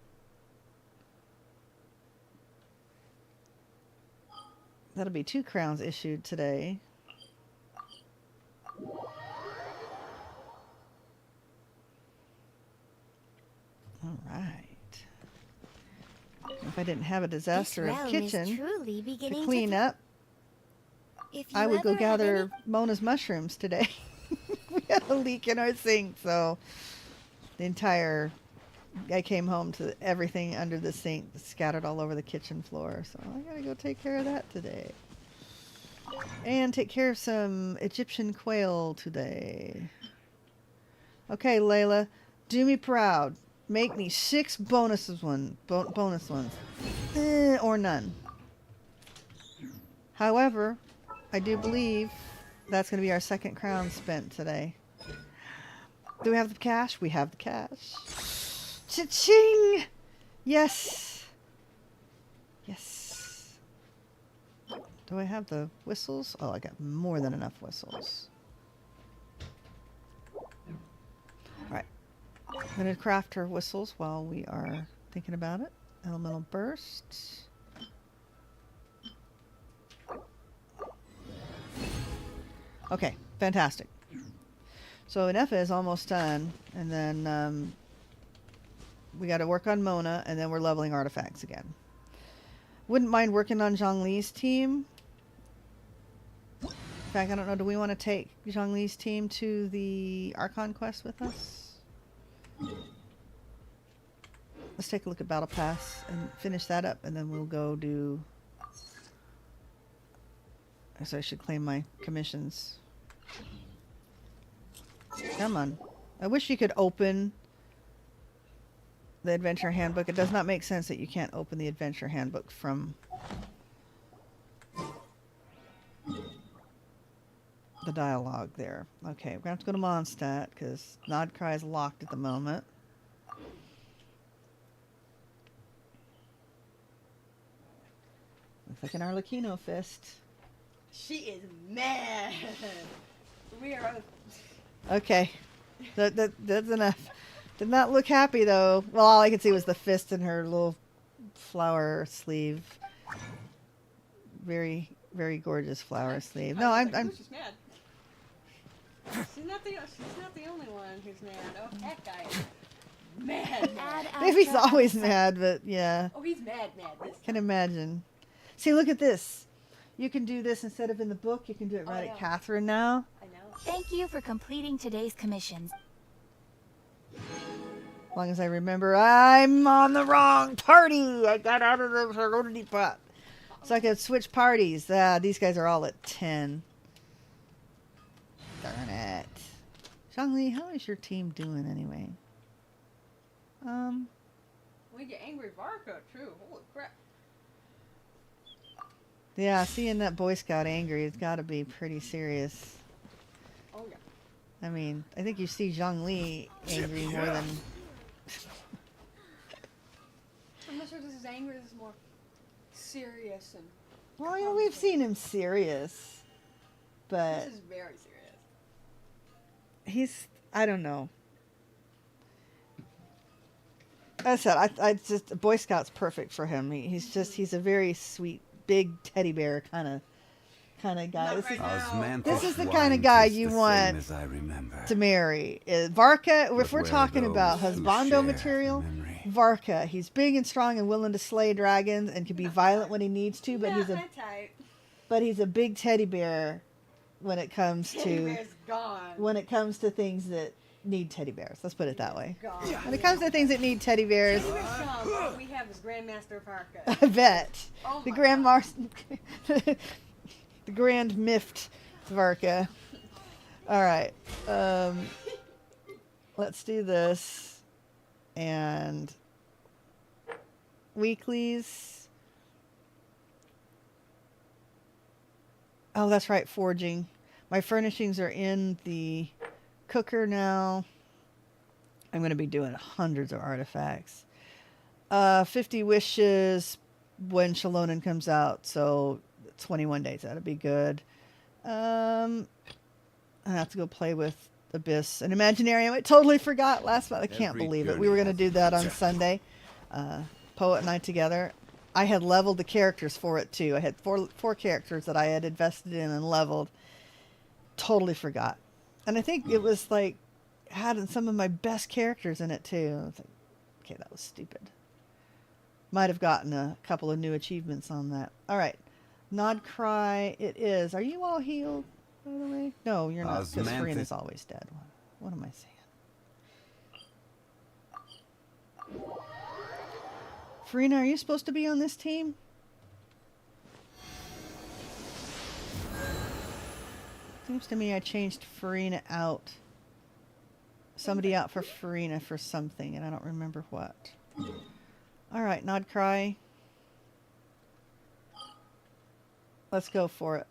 That'll be 2 crowns issued today. All right. If I didn't have a disaster of kitchen to clean up, I would go gather Mona's mushrooms today. We had a leak in our sink, so I came home to everything under the sink scattered all over the kitchen floor. So I gotta go take care of that today. And take care of some Egyptian quail today. Okay, Layla, do me proud. Make me 6 bonus ones. Or none. However, I do believe that's going to be our 2nd crown spent today. Do we have the cash? We have the cash. Cha-ching! Yes. Yes. Do I have the whistles? Oh, I got more than enough whistles. Alright. I'm going to craft her whistles while we are thinking about it. Elemental bursts. Okay, fantastic. So Inefa is almost done, and then we got to work on Mona, and then we're leveling artifacts again. Wouldn't mind working on Zhongli's team. In fact, I don't know, do we want to take Zhongli's team to the Archon Quest with us? Let's take a look at Battle Pass and finish that up, and then we'll go do... So I should claim my commissions. Come on. I wish you could open the Adventure Handbook. It does not make sense that you can't open the Adventure Handbook from the dialogue there. Okay, we're going to have to go to Mondstadt because Nodcry is locked at the moment. Looks like an Arlecchino fist. She is mad. We are. Okay, that's enough. Did not look happy though. Well, all I could see was the fist in her little flower sleeve. Very, very gorgeous flower sleeve. No, I'm. She's mad. She's not the only one who's mad. Oh, that guy is mad. Maybe he's always mad, but yeah. Oh, he's mad this Can imagine. See, look at this. You can do this instead of in the book. You can do it right yeah. at Catherine now. I know. Thank you for completing today's commissions. As long as I remember, I'm on the wrong party. I got out of the sorority pot. So I could switch parties. These guys are all at 10. Darn it. Zhongli, how is your team doing anyway? We get angry Varka too. Holy crap. Yeah, seeing that Boy Scout angry, it's got to be pretty serious. Oh yeah. I mean, I think you see Zhongli angry more than... I'm not sure this is angry. This is more serious and. Well, you know, we've seen him serious, but This is very serious. he's, I don't know. As I said, I just, Boy Scout's perfect for him. He's a very sweet, big teddy bear kind of guy. This is the kind of guy you want to marry. Varka, if we're talking about husbando material, Varka, he's big and strong and willing to slay dragons and can be violent when he needs to, but he's a big teddy bear when it comes to things that need teddy bears. Let's put it that way. When it comes to things that need teddy bears, All we have is Grandmaster Varka. I bet Oh the my the Grand Miffed Varka. All right, let's do this and weeklies. Oh, that's right, forging. My furnishings are in the cooker now. I'm going to be doing hundreds of artifacts. 50 wishes when Shalonen comes out, so 21 days. That'll be good. I have to go play with Abyss and Imaginarium. I totally forgot last month. I can't believe it. We were going to do that on Sunday. Poet and I together. I had leveled the characters for it too. I had four characters that I had invested in and leveled. Totally forgot. And I think it was like had some of my best characters in it too. I was like, okay, that was stupid. Might have gotten a couple of new achievements on that. All right. Nod Cry, it is. Are you all healed, by the way? No, you're not, because Farina's always dead. What am I saying? Farina, are you supposed to be on this team? Seems to me I changed Farina out. Somebody out for Farina for something, and I don't remember what. All right, Nod Cry. Let's go for it.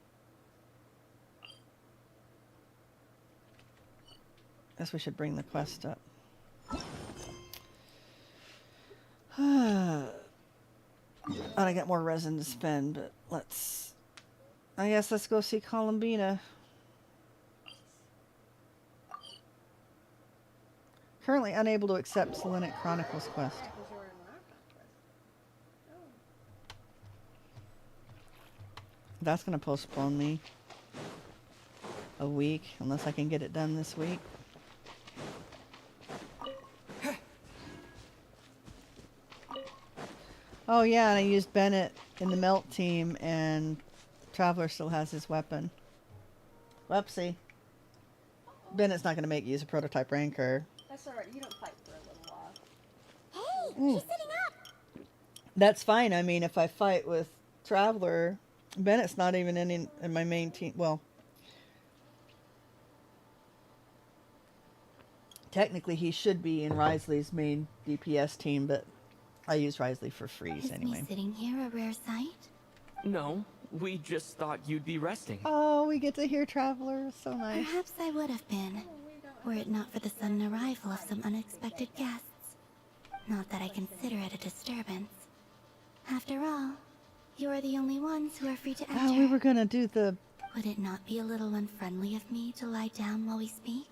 Guess we should bring the quest up. I got more resin to spend, but I guess let's go see Columbina. Currently unable to accept Selenic Chronicles quest. That's going to postpone me a week, unless I can get it done this week. Oh yeah, and I used Bennett in the Melt team, and Traveler still has his weapon. Whoopsie. Bennett's not going to make use of prototype Rancor. That's alright, you don't fight for a little while. Hey, she's sitting up. That's fine. I mean, if I fight with Traveler, Bennett's not even in my main team. Well, technically he should be in Risley's main DPS team, but I use Risley for freeze anyway. Is me sitting here a rare sight? No, We just thought you'd be resting. Oh, we get to hear Traveler. So nice. Perhaps I would have been, were it not for the sudden arrival of some unexpected guests. Not that I consider it a disturbance. After all, you are the only ones who are free to enter. Oh, we were gonna do the... Would it not be a little unfriendly of me to lie down while we speak?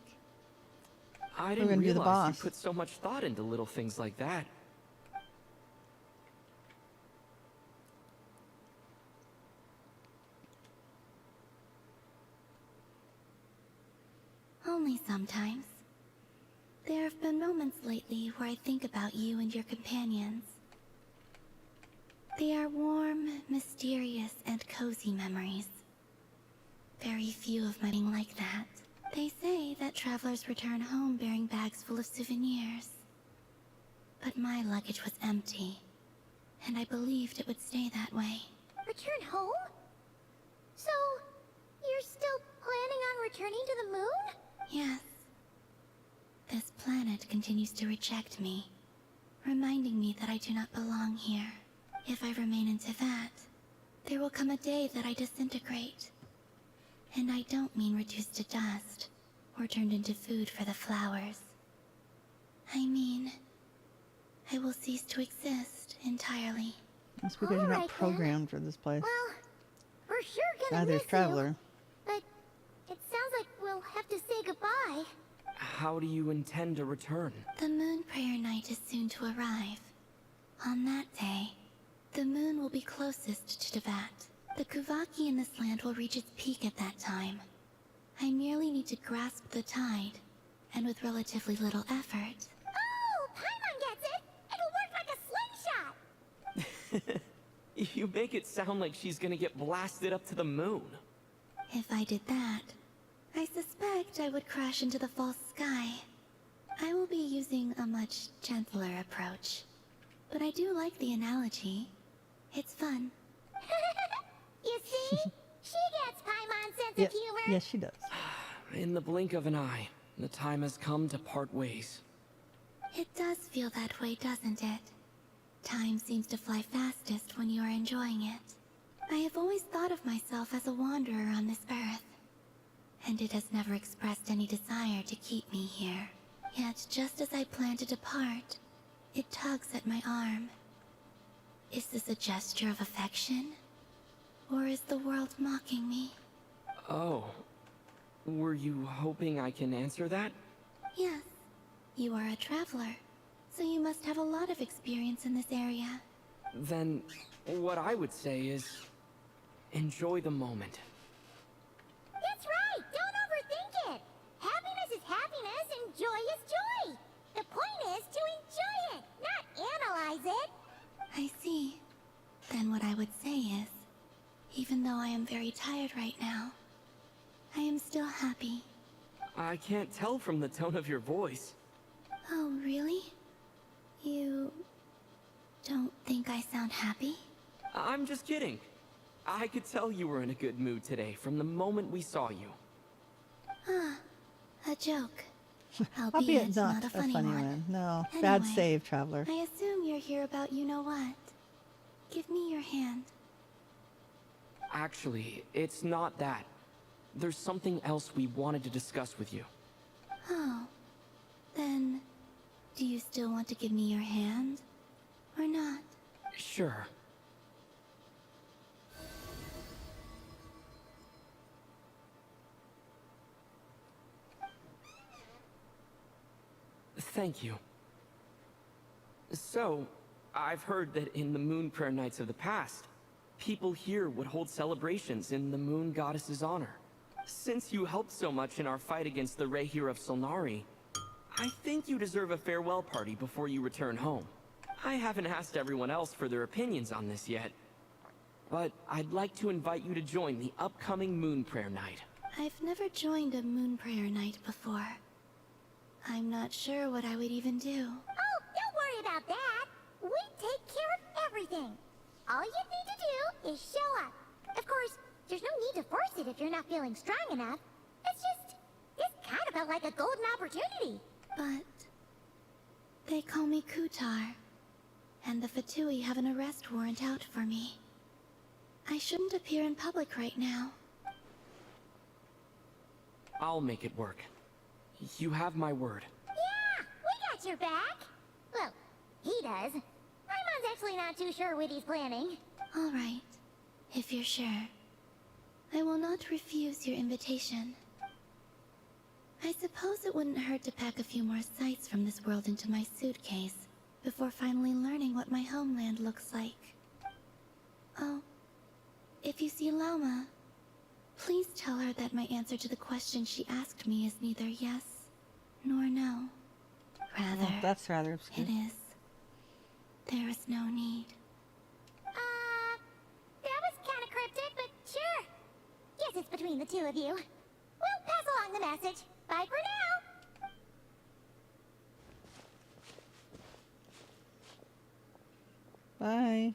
I gonna didn't do the realize boss. you put so much thought into little things like that. Only sometimes. There have been moments lately where I think about you and your companions. They are warm, mysterious, and cozy memories. Very few of my being like that. They say that travelers return home bearing bags full of souvenirs. But my luggage was empty, and I believed it would stay that way. Return home? So, you're still planning on returning to the moon? Yes. This planet continues to reject me, reminding me that I do not belong here. If I remain into that, there will come a day that I disintegrate. And I don't mean reduced to dust, or turned into food for the flowers. I mean, I will cease to exist entirely. That's because you're not programmed for this place. Well, we're sure gonna Neither miss is Traveler. you. But it sounds like we'll have to say goodbye. How do you intend to return? The Moon Prayer Night is soon to arrive. On that day, the moon will be closest to Teyvat. The Kuvaki in this land will reach its peak at that time. I merely need to grasp the tide, and with relatively little effort. Oh, Paimon gets it! It'll work like a slingshot! You make it sound like she's gonna get blasted up to the moon. If I did that, I suspect I would crash into the false sky. I will be using a much gentler approach. But I do like the analogy. It's fun. You see? She gets Paimon's sense of humor. Yes, she does. In the blink of an eye, the time has come to part ways. It does feel that way, doesn't it? Time seems to fly fastest when you are enjoying it. I have always thought of myself as a wanderer on this earth, and it has never expressed any desire to keep me here. Yet just as I plan to depart, it tugs at my arm. Is this a gesture of affection? Or is the world mocking me? Oh. Were you hoping I can answer that? Yes. You are a traveler, so you must have a lot of experience in this area. Then, what I would say is, enjoy the moment. That's right! Don't overthink it! Happiness is happiness and joy is joy! The point is to enjoy it, not analyze it! I see. Then what I would say is, even though I am very tired right now, I am still happy. I can't tell from the tone of your voice. Oh, really? You don't think I sound happy? I'm just kidding. I could tell you were in a good mood today from the moment we saw you. Ah, a joke. Albeit not a funny one. No, Anyway, bad save, Traveler. I assume you're here about you-know-what. Give me your hand. Actually, it's not that. There's something else we wanted to discuss with you. Oh. Then, do you still want to give me your hand? Or not? Sure. Thank you. So, I've heard that in the Moon Prayer Nights of the past, people here would hold celebrations in the Moon Goddess's honor. Since you helped so much in our fight against the Rehir of Solnari, I think you deserve a farewell party before you return home. I haven't asked everyone else for their opinions on this yet, but I'd like to invite you to join the upcoming Moon Prayer Night. I've never joined a Moon Prayer Night before. I'm not sure what I would even do. Oh, don't worry about that! We take care of everything! All you need to do is show up. Of course, there's no need to force it if you're not feeling strong enough. This kind of felt like a golden opportunity. But they call me Kutar, and the Fatui have an arrest warrant out for me. I shouldn't appear in public right now. I'll make it work. You have my word. Yeah, we got your back. Well, he does. Paimon's actually not too sure what he's planning. All right, if you're sure. I will not refuse your invitation. I suppose it wouldn't hurt to pack a few more sights from this world into my suitcase before finally learning what my homeland looks like. Oh, if you see Lauma, please tell her that my answer to the question she asked me is neither yes nor no. Rather, Oh, that's rather obscure. it is. There is no need. That was kind of cryptic, but sure. Guess it's between the two of you. We'll pass along the message. Bye for now. Bye.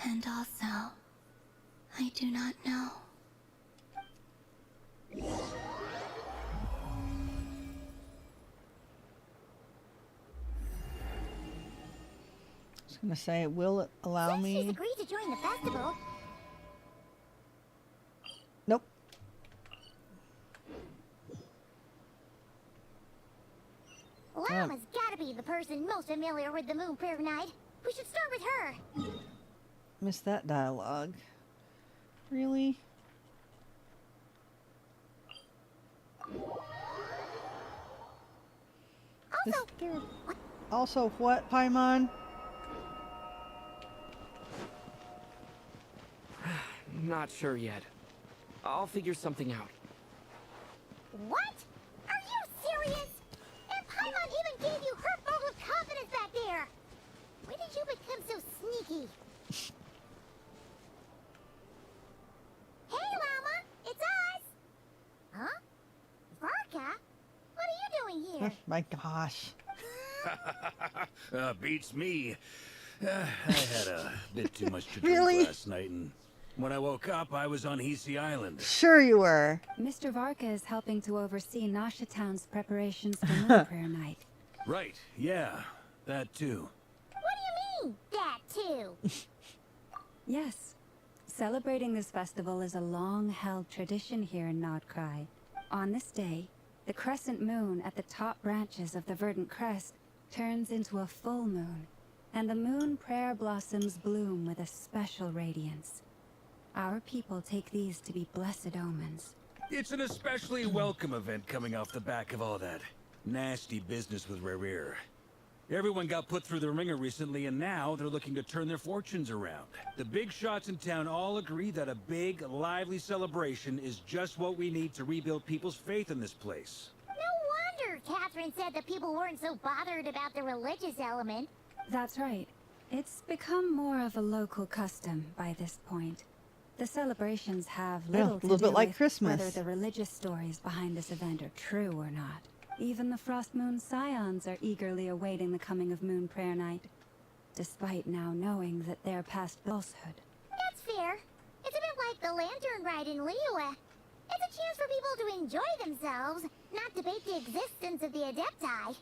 And also, I do not know. I was gonna say, will it allow Since she's me? agreed to join the festival, Nope. Lauma's gotta be the person most familiar with the Moon Prayer Night. We should start with her. Missed that dialogue. Really? Is there... Also what, Paimon? Not sure yet. I'll figure something out. What? Are you serious? And Paimon even gave you her vote of confidence back there. When did you become so sneaky? Hey, Lauma, it's us. Huh? Varka? What are you doing here? Oh my gosh. Beats me. I had a bit too much to drink Really? last night, and when I woke up, I was on Hisi Island. Sure you were. Mr. Varka is helping to oversee Nasha Town's preparations for Moon Prayer Night. Right, yeah, that too. What do you mean, that too? Yes. Celebrating this festival is a long-held tradition here in Nodcry. On this day, the crescent moon at the top branches of the verdant crest turns into a full moon, and the moon prayer blossoms bloom with a special radiance. Our people take these to be blessed omens. It's an especially welcome event coming off the back of all that nasty business with Rare. Everyone got put through the ringer recently, and now they're looking to turn their fortunes around. The big shots in town all agree that a big, lively celebration is just what we need to rebuild people's faith in this place. No wonder Catherine said that people weren't so bothered about the religious element. That's right. It's become more of a local custom by this point. The celebrations have Yeah, little a to little do bit like with Christmas. whether the religious stories behind this event are true or not. Even the Frost Moon Scions are eagerly awaiting the coming of Moon Prayer Night, despite now knowing that they're past falsehood. That's fair. It's a bit like the lantern ride in Liyue. It's a chance for people to enjoy themselves, not debate the existence of the Adepti.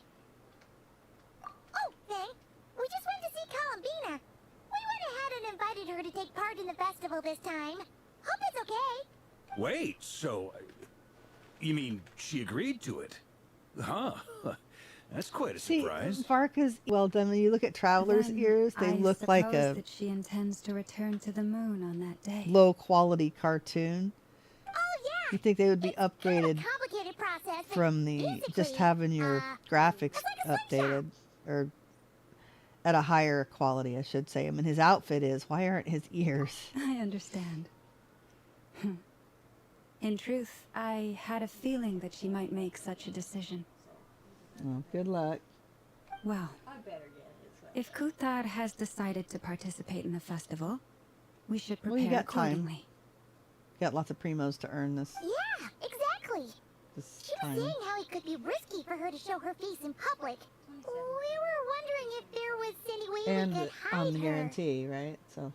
Oh, Thing, we just went to see Columbina. We went ahead and invited her to take part in the festival this time. Hope it's okay. Wait, so... you mean she agreed to it? Huh. That's quite a See, surprise. Varka's, well done. When you look at Traveler's Then ears, they I look like suppose a that she intends to return to the moon on that day. low quality cartoon. Oh, yeah. You think they would be upgraded Complicated process. but from the just basically, having your graphics it's like a slingshot. updated or at a higher quality, I should say. I mean, his outfit is. Why aren't his ears? I understand. In truth, I had a feeling that she might make such a decision. Well, good luck. Well, I better get his way. if Kuthar has decided to participate in the festival, we should Well, prepare you got time. accordingly. Got lots of primos to earn this. Yeah, exactly. This She was time. saying how it could be risky for her to show her face in public. We were wondering if there was any way And we could hide on the her. guarantee, right? So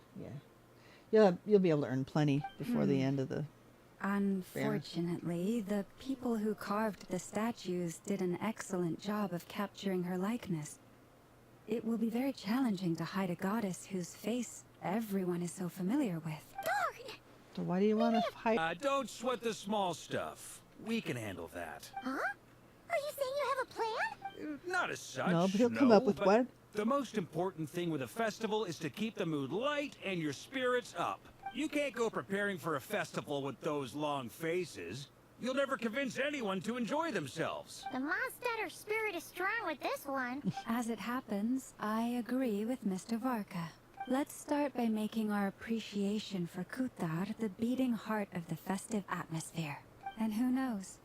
yeah, you'll be able to earn plenty before the end of the Unfortunately, the people who carved the statues did an excellent job of capturing her likeness. It will be very challenging to hide a goddess whose face everyone is so familiar with. Darn! So why do you want to hide? Don't sweat the small stuff. We can handle that. Huh? Are you saying you have a plan? Not as such. No, but he'll come up with but one. The most important thing with a festival is to keep the mood light and your spirits up. You can't go preparing for a festival with those long faces. You'll never convince anyone to enjoy themselves. The Mondstadter spirit is strong with this one. As it happens, I agree with Mr. Varka. Let's start by making our appreciation for Kuthar the beating heart of the festive atmosphere. And who knows?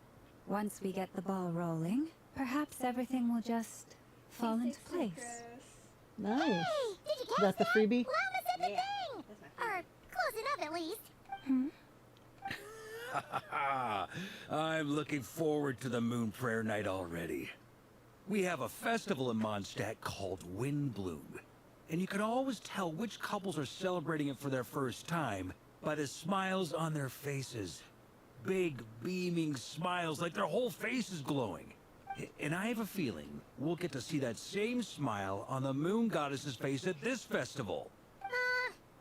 Once we get the ball rolling, perhaps everything will just fall into place. Nice. Hey, did you Is that the freebie? Llama said the thing! Or close enough at least. I'm looking forward to the Moon Prayer Night already. We have a festival in Mondstadt called Windbloom, and you can always tell which couples are celebrating it for their first time by the smiles on their faces. Big, beaming smiles like their whole face is glowing. And I have a feeling we'll get to see that same smile on the Moon Goddess's face at this festival.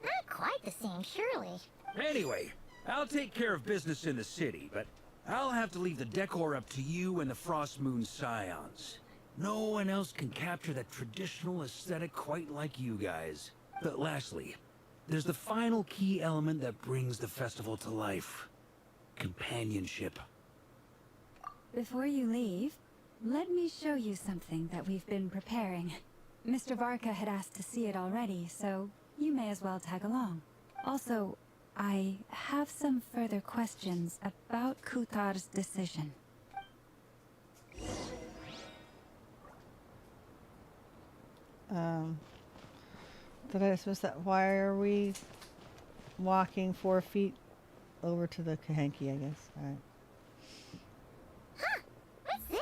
Not quite the same, surely. Anyway, I'll take care of business in the city, but I'll have to leave the decor up to you and the Frost Moon Scions. No one else can capture that traditional aesthetic quite like you guys. But lastly, there's the final key element that brings the festival to life. Companionship. Before you leave, let me show you something that we've been preparing. Mr. Varka had asked to see it already, so you may as well tag along. Also, I have some further questions about Kuthar's decision. Did I dismiss that? Why are we walking 4 feet over to the Kahenki, I guess? Alright. Huh? What's this?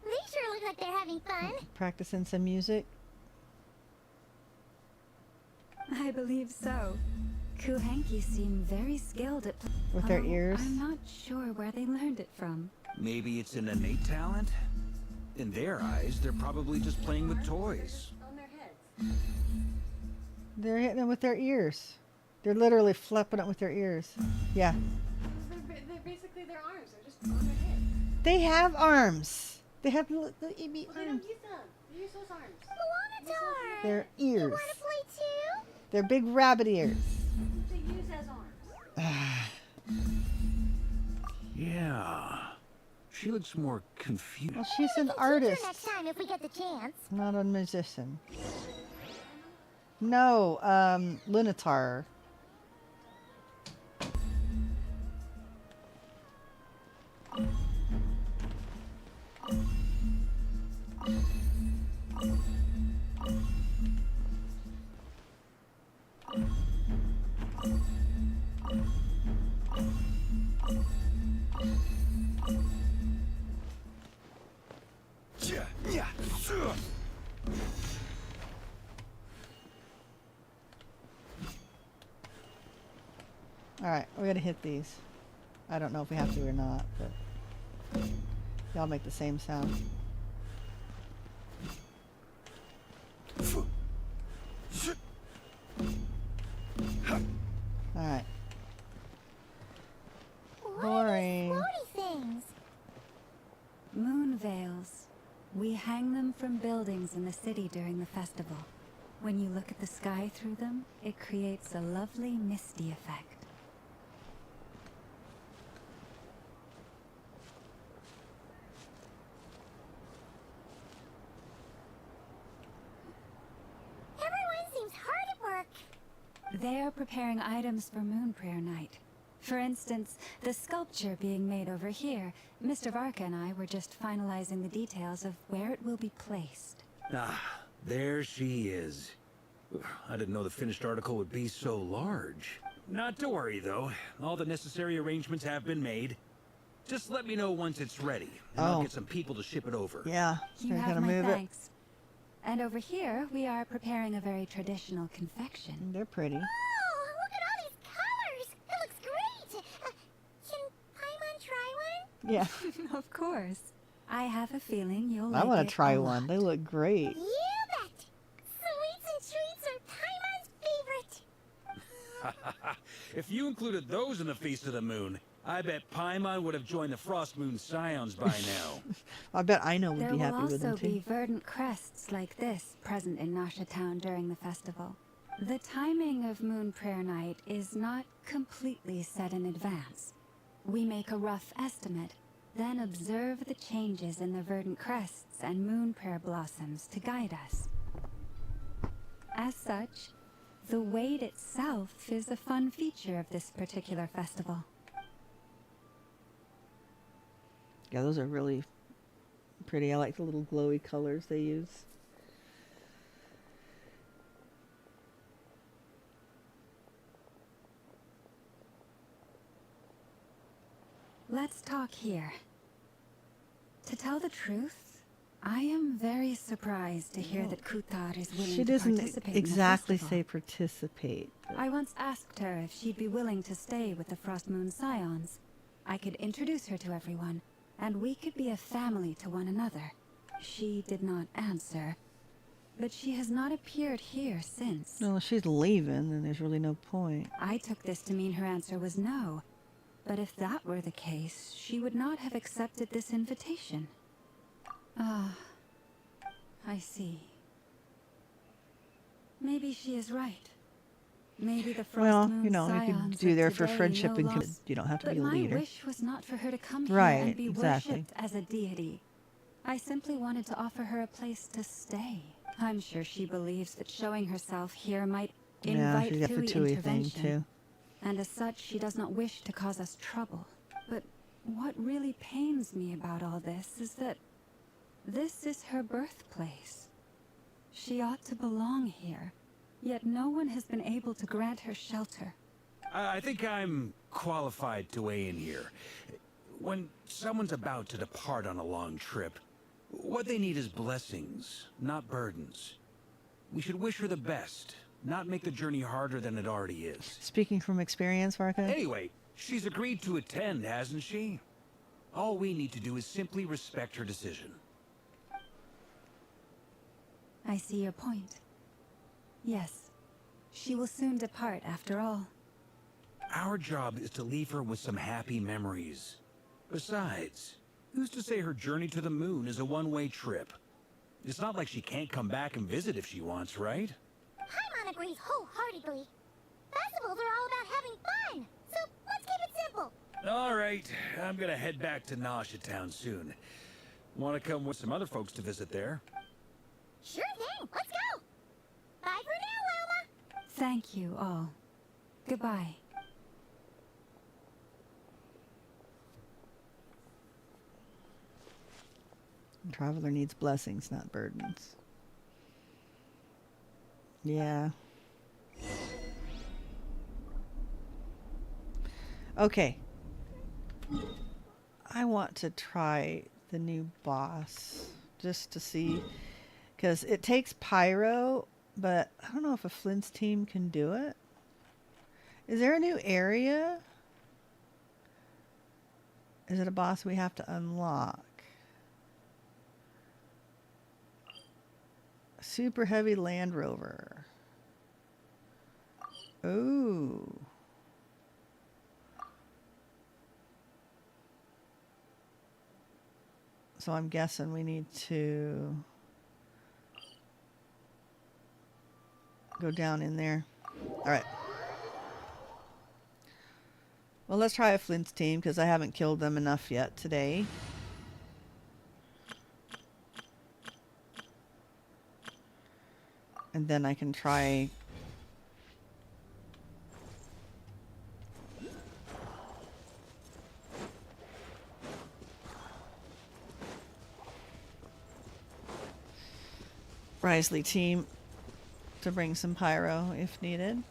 These sure look like they're having fun. Practicing some music? I believe so. Kuhenki seem very skilled at... With their ears? I'm not sure where they learned it from. Maybe it's an innate talent? In their eyes, they're probably just playing with toys. On their heads. They're hitting it with their ears. They're literally flipping it with their ears. Yeah. They're basically their arms. They're just on their head. They have arms. They have little itty Well, they arms. don't use them. They use those arms. Moanatar! Their You ears. wanna play too? They're big rabbit ears. To use as arms. Yeah. She looks more confused. Well, she's an Teach her artist, next time if we get the chance. not a musician. No, Lunatar. Alright, we gotta hit these. I don't know if we have to or not, but y'all make the same sound. Alright. Boring. What are these floaty things? Moon veils. We hang them from buildings in the city during the festival. When you look at the sky through them, it creates a lovely misty effect. Everyone seems hard at work. They are preparing items for Moon Prayer Night. For instance, the sculpture being made over here, Mr. Varka and I were just finalizing the details of where it will be placed. Ah, there she is. I didn't know the finished article would be so large. Not to worry, though. All the necessary arrangements have been made. Just let me know once it's ready, and I'll get some people to ship it over. Yeah, You they're have gonna my move thanks. And over here, we are preparing a very traditional confection. it. They're pretty. Oh, look at all these colors. It looks great. Yeah. Of course. I have a feeling you'll I like want it to try a one. lot. They look great. You bet! Sweets and treats are Paimon's favorite. If you included those in the Feast of the Moon, I bet Paimon would have joined the Frost Moon Scions by now. I bet Aino would There be will happy with also them too. be verdant crests like this present in Nasha Town during the festival. The timing of Moon Prayer Night is not completely set in advance. We make a rough estimate, then observe the changes in the verdant crests and moon prayer blossoms to guide us. As such, the wait itself is a fun feature of this particular festival. Yeah, those are really pretty. I like the little glowy colors they use. Let's talk here. To tell the truth, I am very surprised to hear that Kutar is willing She to doesn't participate exactly in the festival. say participate. I once asked her if she'd be willing to stay with the Frost Moon Scions. I could introduce her to everyone, and we could be a family to one another. She did not answer, but she has not appeared here since. No, she's leaving, then there's really no point. I took this to mean her answer was no. But if that were the case, she would not have accepted this invitation. Ah, I see. Maybe she is right. Maybe the Frost Well, Moon you know, you Scions could do of there for today friendship know and loss. you don't have to But be a leader. my wish was not for her to come here Right, and be exactly. worshipped as a deity. I simply wanted to offer her a place to stay. I'm sure she believes that showing herself here might Yeah, invite she's got the Tui Tui thing intervention. too. And as such, she does not wish to cause us trouble. But what really pains me about all this is that this is her birthplace. She ought to belong here, yet no one has been able to grant her shelter. I think I'm qualified to weigh in here. When someone's about to depart on a long trip, what they need is blessings, not burdens. We should wish her the best, not make the journey harder than it already is. Speaking from experience, Marco? Anyway, she's agreed to attend, hasn't she? All we need to do is simply respect her decision. I see your point. Yes, she will soon depart after all. Our job is to leave her with some happy memories. Besides, who's to say her journey to the moon is a one-way trip? It's not like she can't come back and visit if she wants, right? Paimon agrees wholeheartedly. Festivals are all about having fun, so let's keep it simple. All right, I'm gonna head back to Nasha Town soon. Want to come with some other folks to visit there? Sure thing, let's go. Bye for now, Wilma. Thank you all. Goodbye. Traveler needs blessings, not burdens. Yeah. Okay. I want to try the new boss just to see, because it takes Pyro, but I don't know if a Flint's team can do it. Is there a new area? Is it a boss we have to unlock? Super heavy Land Rover. Ooh. So I'm guessing we need to go down in there. All right. Well, let's try a Flint's team because I haven't killed them enough yet today. And then I can try Risley team to bring some pyro if needed.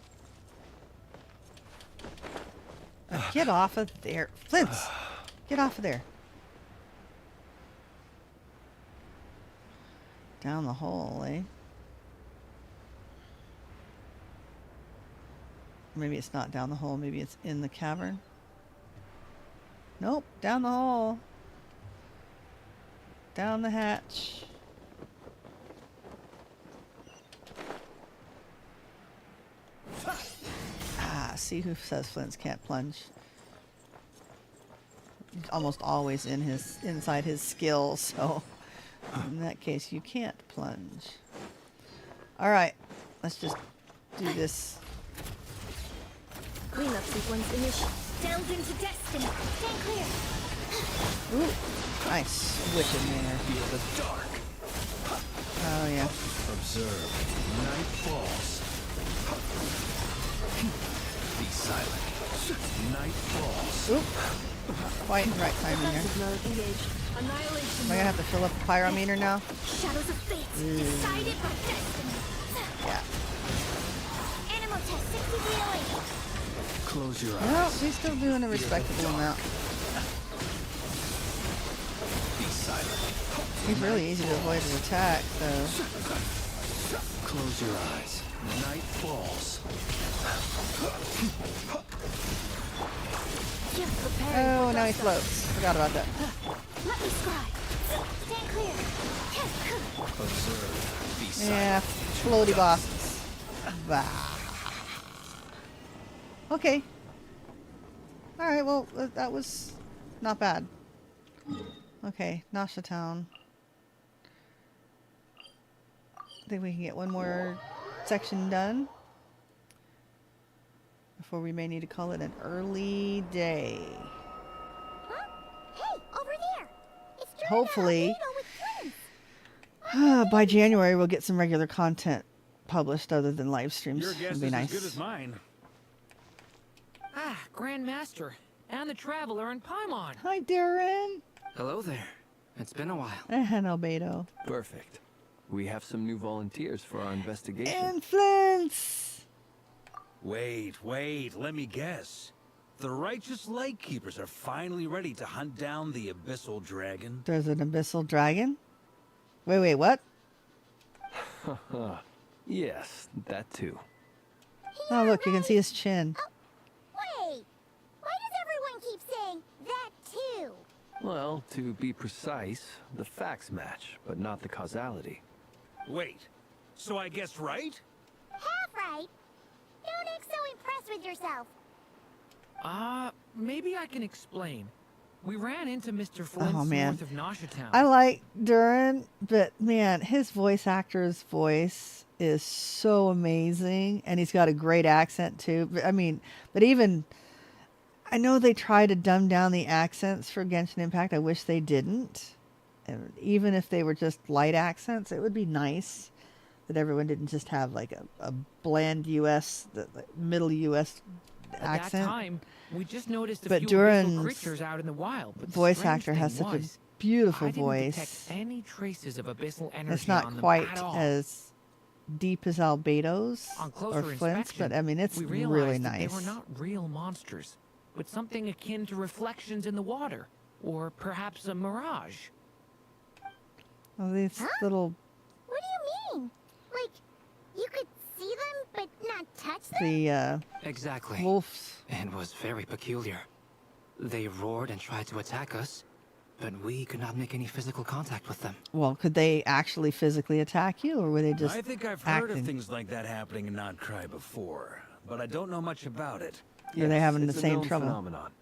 Get off of there. Flint's! Get off of there. Down the hole, eh? Maybe it's not down the hole. Maybe it's in the cavern. Nope, down the hall. Down the hatch. Ah, see who says Flins can't plunge. He's almost always inside his skill, so in that case you can't plunge. Alright, let's just do this. Cleanup sequence initiated. Delve into destiny. Stand clear. Ooh, nice. Wicked there. Feel the dark. Oh, yeah. Observe. Night falls. Be silent. Night falls. Oop. Quite right timing here. Defensive mode engaged. Annihilation Am I gonna have to fill up the pyrometer now? Shadows of fate, decided by destiny. Yeah. Animal test 60 DOA. Close your eyes. Well, he's still doing a respectable amount. Be silent. He's really easy to avoid his attack, so. Close your eyes. Night falls. Oh, now he floats. Forgot about that. Let me scribe. Stand clear. Observe. Be silent. Yeah, floaty bosses. Bah. Okay. Alright, well, that was not bad. Okay, Nasha Town. I think we can get one more section done before we may need to call it an early day. Huh? Hey, over there. It's Jordan Hopefully, with Flins. by January we'll get some regular content published other than live streams. Your guess It'd is be as nice. good as mine. Ah, Grandmaster, and the Traveler in Paimon. Hi, Darren. Hello there. It's been a while. And Albedo. Perfect. We have some new volunteers for our investigation. And Flins. Wait, let me guess. The righteous lightkeepers are finally ready to hunt down the abyssal dragon. There's an abyssal dragon? Wait, what? Yes, that too. Oh, look, you can see his chin. Wait. Why does everyone keep saying that too? Well, to be precise, the facts match, but not the causality. Wait, so I guessed right? Half right. Don't act so impressed with yourself. Maybe I can explain. We ran into Mr. Flint's man. north of Nasha Town. I like Duran, but man, his voice actor's voice is so amazing, and he's got a great accent too. But even I know they try to dumb down the accents for Genshin Impact. I wish they didn't. And even if they were just light accents, it would be nice that everyone didn't just have like a bland U.S., middle U.S. accent. At that time, we just noticed a But few Duran's abyssal creatures out in the wild. But the voice strange actor thing has such a was, beautiful I didn't voice. detect any traces of abyssal energy It's not on them quite at all. as deep as Albedo's On or closer Flint's, inspection, but it's we really realized that nice. they were not real monsters, but something akin to reflections in the water, or perhaps a mirage. Oh, these little What do you mean? Like, you could see them but not touch them? Exactly. wolves. It was very peculiar. They roared and tried to attack us, but we could not make any physical contact with them. Well, could they actually physically attack you, or were they just I think I've heard acting? of things like that happening in Nodcry before, but I don't know much about it. Are they having the it's a same known trouble? phenomenon.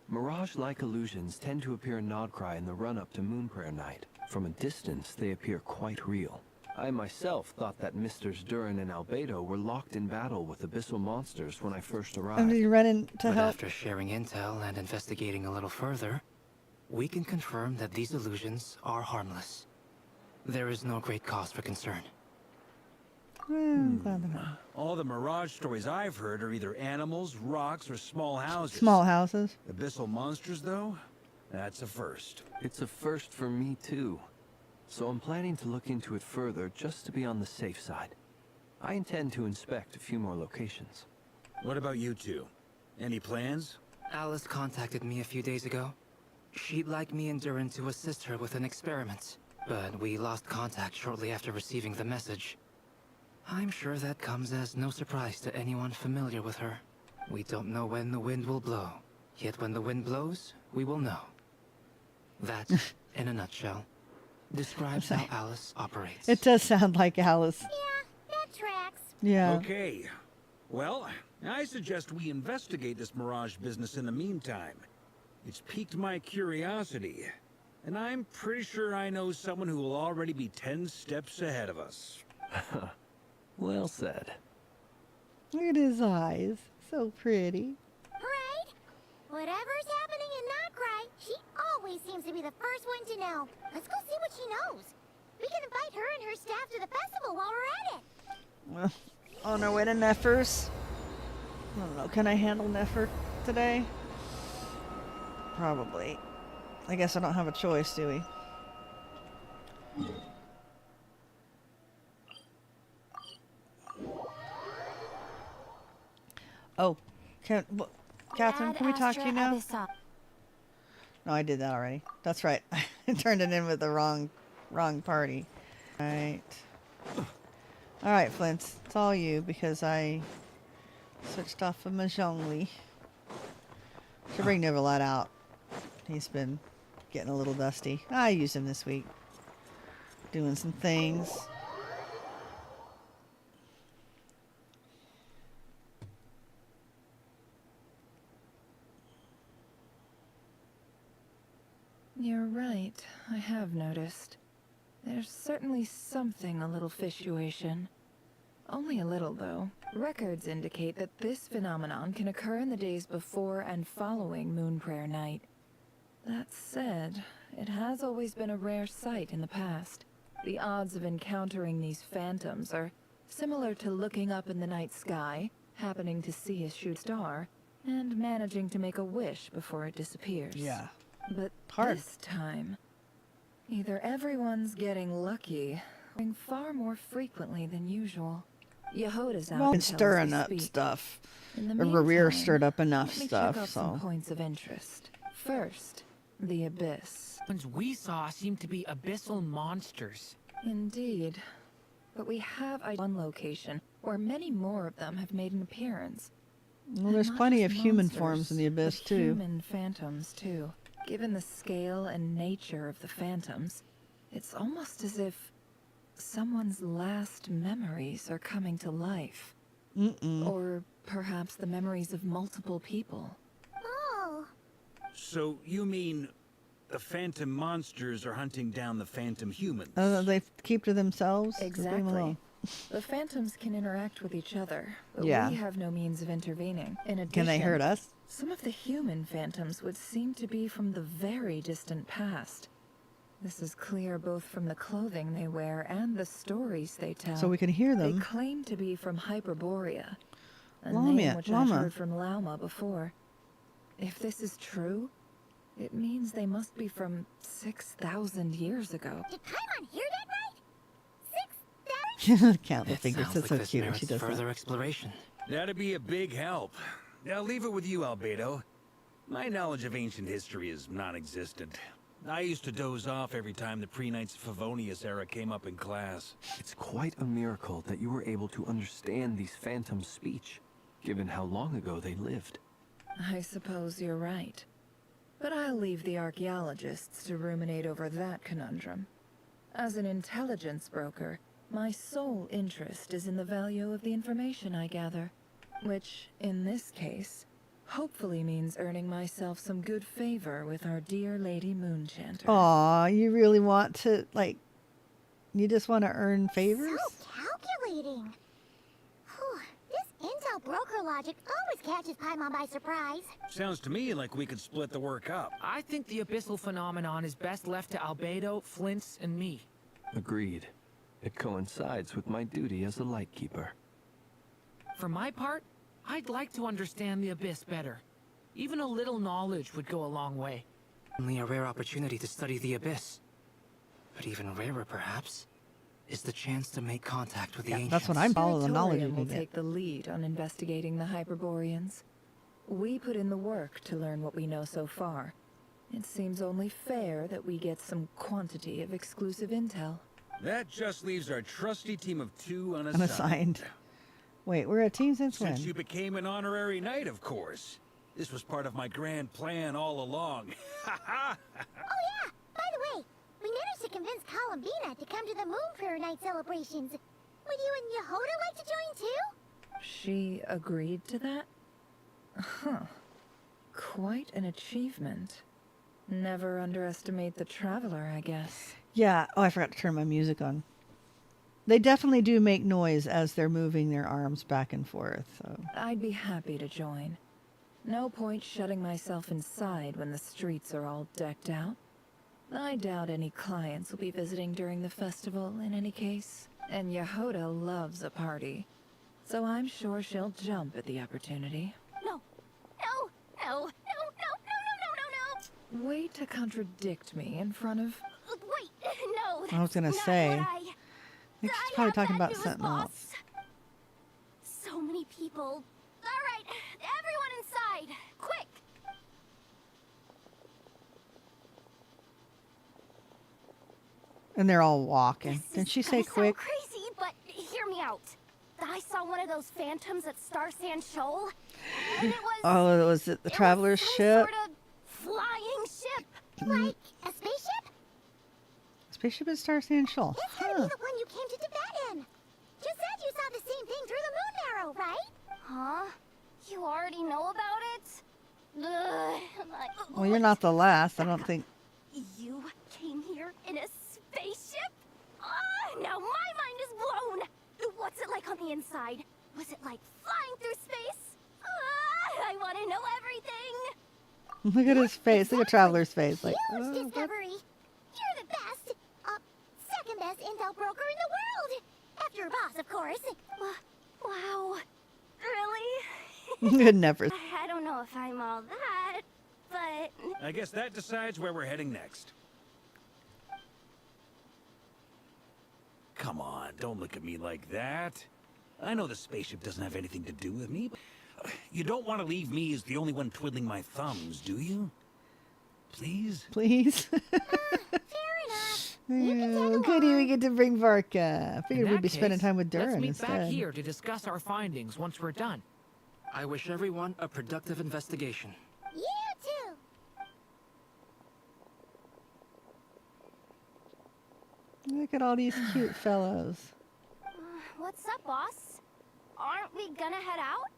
Mirage-like illusions tend to appear in Nodcry in the run-up to Moonprayer Night. From a distance, they appear quite real. I myself thought that Misters Duran and Albedo were locked in battle with abyssal monsters when I first arrived. And did you run in to But help? after sharing intel and investigating a little further, we can confirm that these illusions are harmless. There is no great cause for concern. I'm glad they're not. All the Mirage stories I've heard are either animals, rocks, or small houses. Small houses. Abyssal monsters, though? That's a first. It's a first for me, too. So I'm planning to look into it further just to be on the safe side. I intend to inspect a few more locations. What about you two? Any plans? Alice contacted me a few days ago. She'd like me and Duran to assist her with an experiment, but we lost contact shortly after receiving the message. I'm sure that comes as no surprise to anyone familiar with her. We don't know when the wind will blow, yet when the wind blows, we will know. That, in a nutshell, describes how Alice operates. It does sound like Alice. Yeah, that tracks. Yeah. Okay. Well, I suggest we investigate this Mirage business in the meantime. It's piqued my curiosity, and I'm pretty sure I know someone who will already be 10 steps ahead of us. Well said. Look at his eyes. So pretty. Right? Whatever's happening in Notcry, she always seems to be the first one to know. Let's go see what she knows. We can invite her and her staff to the festival while we're at it. Well, on our way to Neffers. I don't know. Can I handle Neffer today? Probably. I guess I don't have a choice, do we? Oh, Catherine, can we talk to you now? No, I did that already. That's right. I turned it in with the wrong party. All right, Flint. It's all you because I switched off of my zhongli. Should bring Nivelad out. He's been getting a little dusty. I used him this week. Doing some things. You're right. I have noticed. There's certainly something a little fishy-ation. Only a little, though. Records indicate that this phenomenon can occur in the days before and following Moon Prayer Night. That said, it has always been a rare sight in the past. The odds of encountering these phantoms are similar to looking up in the night sky, happening to see a shooting star, and managing to make a wish before it disappears. Yeah. But hard. This time, either everyone's getting lucky, or far more frequently than usual. Yehoda's out. Well, been stirring up stuff. Rear stirred up enough stuff, check off so. some points of interest. First, the Abyss. Ones we saw seemed to be abyssal monsters. Indeed. But we have one location where many more of them have made an appearance. Well, there's plenty of human forms in the Abyss, too. Human phantoms, too. Given the scale and nature of the phantoms, it's almost as if someone's last memories are coming to life. Or perhaps the memories of multiple people. Oh. So you mean the phantom monsters are hunting down the phantom humans? They keep to themselves? Leave them Exactly. alone. The phantoms can interact with each other, but Yeah. we have no means of intervening. In addition, Can they hurt us? Some of the human phantoms would seem to be from the very distant past. This is clear both from the clothing they wear and the stories they tell. So we can hear them. They claim to be from Hyperborea, a Lamia, name which I've Llama. heard from Lauma before. If this is true, it means they must be from 6,000 years ago. Did Paimon hear that right? 6,000? Count the It fingers. sounds That's like so this cute when merits she does further that. exploration. That'd be a big help. I'll leave it with you, Albedo. My knowledge of ancient history is non-existent. I used to doze off every time the pre-Knights of Favonius era came up in class. It's quite a miracle that you were able to understand these phantoms' speech, given how long ago they lived. I suppose you're right. But I'll leave the archaeologists to ruminate over that conundrum. As an intelligence broker, my sole interest is in the value of the information I gather, which, in this case, hopefully means earning myself some good favor with our dear Lady Moonchanter. Aw, you really want to, like, you just want to earn favors? So calculating. Whew, this intel broker logic always catches Paimon by surprise. Sounds to me like we could split the work up. I think the abyssal phenomenon is best left to Albedo, Flins, and me. Agreed. It coincides with my duty as a lightkeeper. For my part, I'd like to understand the abyss better. Even a little knowledge would go a long way. Only a rare opportunity to study the abyss. But even rarer, perhaps, is the chance to make contact with the ancients. That's what I'm following the knowledge Victorian you will can get. take the lead on investigating the Hyperboreans. We put in the work to learn what we know so far. It seems only fair that we get some quantity of exclusive intel. That just leaves our trusty team of 2 unassigned. Unassigned. Wait, we're a team since when? Since you became an honorary knight, of course. This was part of my grand plan all along. Oh yeah! By the way, we managed to convince Columbina to come to the Moonflower Night celebrations. Would you and Yehoda like to join too? She agreed to that? Huh. Quite an achievement. Never underestimate the traveler, I guess. Yeah. Oh, I forgot to turn my music on. They definitely do make noise as they're moving their arms back and forth. So. I'd be happy to join. No point shutting myself inside when the streets are all decked out. I doubt any clients will be visiting during the festival in any case. And Yehoda loves a party. So I'm sure she'll jump at the opportunity. No. No. No. No. No. No. No. No. Way to contradict me in front of... Wait. No. I was gonna say. I think she's probably talking about something else. So many people. All right. Everyone inside. Quick. And they're all walking. Didn't she say quick? Crazy, but hear me out. I saw one of those phantoms at Star Sand Shoal. And it was... Oh, was it the traveler's ship? Sort of flying ship. Like a spaceship? Spaceship at Star Sand Shoal. This had to be the one you came to Tibet in. You said you saw the same thing through the moon arrow, right? Huh? You already know about it? Well, you're not the last, I don't think. You came here in a spaceship? Now my mind is blown! What's it like on the inside? Was it like flying through space? I want to know everything! Look at his face. Look at Traveler's face. Like, huge discovery! You're the best! Second best intel broker in the world! After your boss, of course. Wow. Really? Could never. I don't know if I'm all that, but... I guess that decides where we're heading next. Come on, don't look at me like that. I know the spaceship doesn't have anything to do with me, but you don't want to leave me as the only one twiddling my thumbs, do you? Please? Please? Goody, we get to bring Varka. Figured we'd be spending time with Durin let's meet instead. back here to discuss our findings once we're done. I wish everyone a productive investigation. You too! Look at all these cute fellows. What's up, boss? Aren't we gonna head out?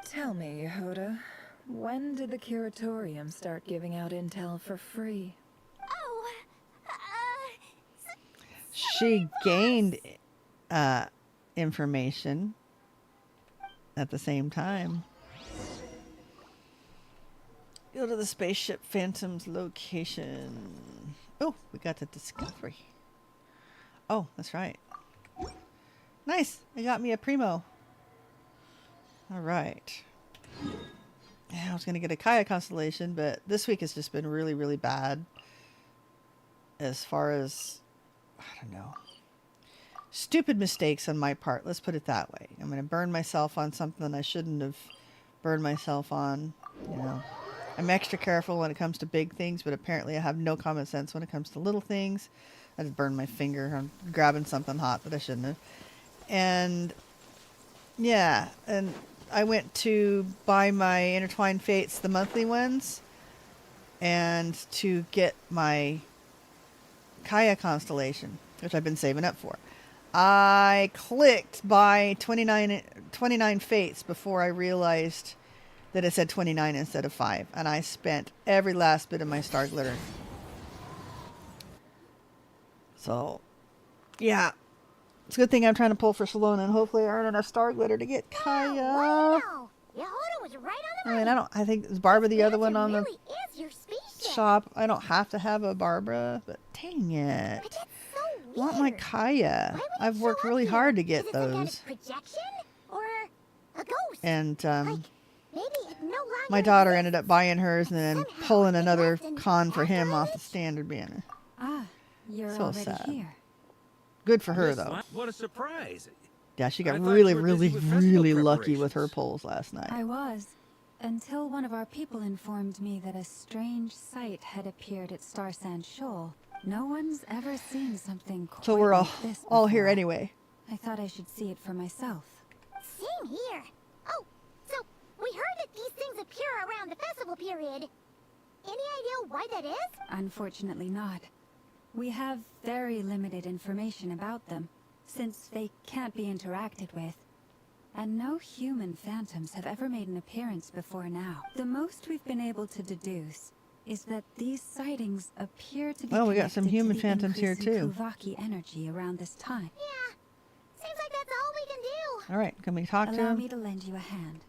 Tell me, Yehoda, when did the curatorium start giving out intel for free? Oh, She gained information at the same time. Go to the spaceship Phantom's location. Oh, we got the discovery. Oh, that's right. Nice. They got me a primo. All right. Yeah, I was going to get a Kaya constellation, but this week has just been really, really bad. As far as, I don't know. Stupid mistakes on my part. Let's put it that way. I'm going to burn myself on something I shouldn't have burned myself on. You know, I'm extra careful when it comes to big things, but apparently I have no common sense when it comes to little things. I just burned my finger on grabbing something hot that I shouldn't have. And yeah, and I went to buy my Intertwined Fates, the monthly ones, and to get my Kaya constellation, which I've been saving up for. I clicked buy 29 Fates before I realized that it said 29 instead of 5, and I spent every last bit of my star glitter. So, yeah. It's a good thing I'm trying to pull for Salona, and hopefully I earn enough star glitter to get Kaya. Wow. Yehoda was right on the money. I think is Barbara the other one on the really is your spaceship. shop. I don't have to have a Barbara, but dang it. But that's so weird. I want my Kaya. I've worked really hard to get those. Kind of projection or a ghost? And maybe it no longer my daughter exists. ended up buying hers and then pulling another con for him off the standard banner. Ah, you're So already sad. here. Good for her, though. What a surprise. Yeah, she got I thought really, you were really, busy with festival really lucky with her preparations. pulls last night. I was, until one of our people informed me that a strange sight had appeared at Star Sand Shoal. No one's ever seen something quite So we're all like this here before. anyway. I thought I should see it for myself. Same here. Oh, so we We heard that these things appear around the festival period. Any idea why that is? Unfortunately not. We have very limited information about them, since they can't be interacted with. And no human phantoms have ever made an appearance before now. The most we've been able to deduce is that these sightings appear to be we got some connected human to the phantoms here increasing too. Kuvaki energy around this time. Yeah, seems like that's all we can do. All right, can we talk to Allow him? me to lend you a hand.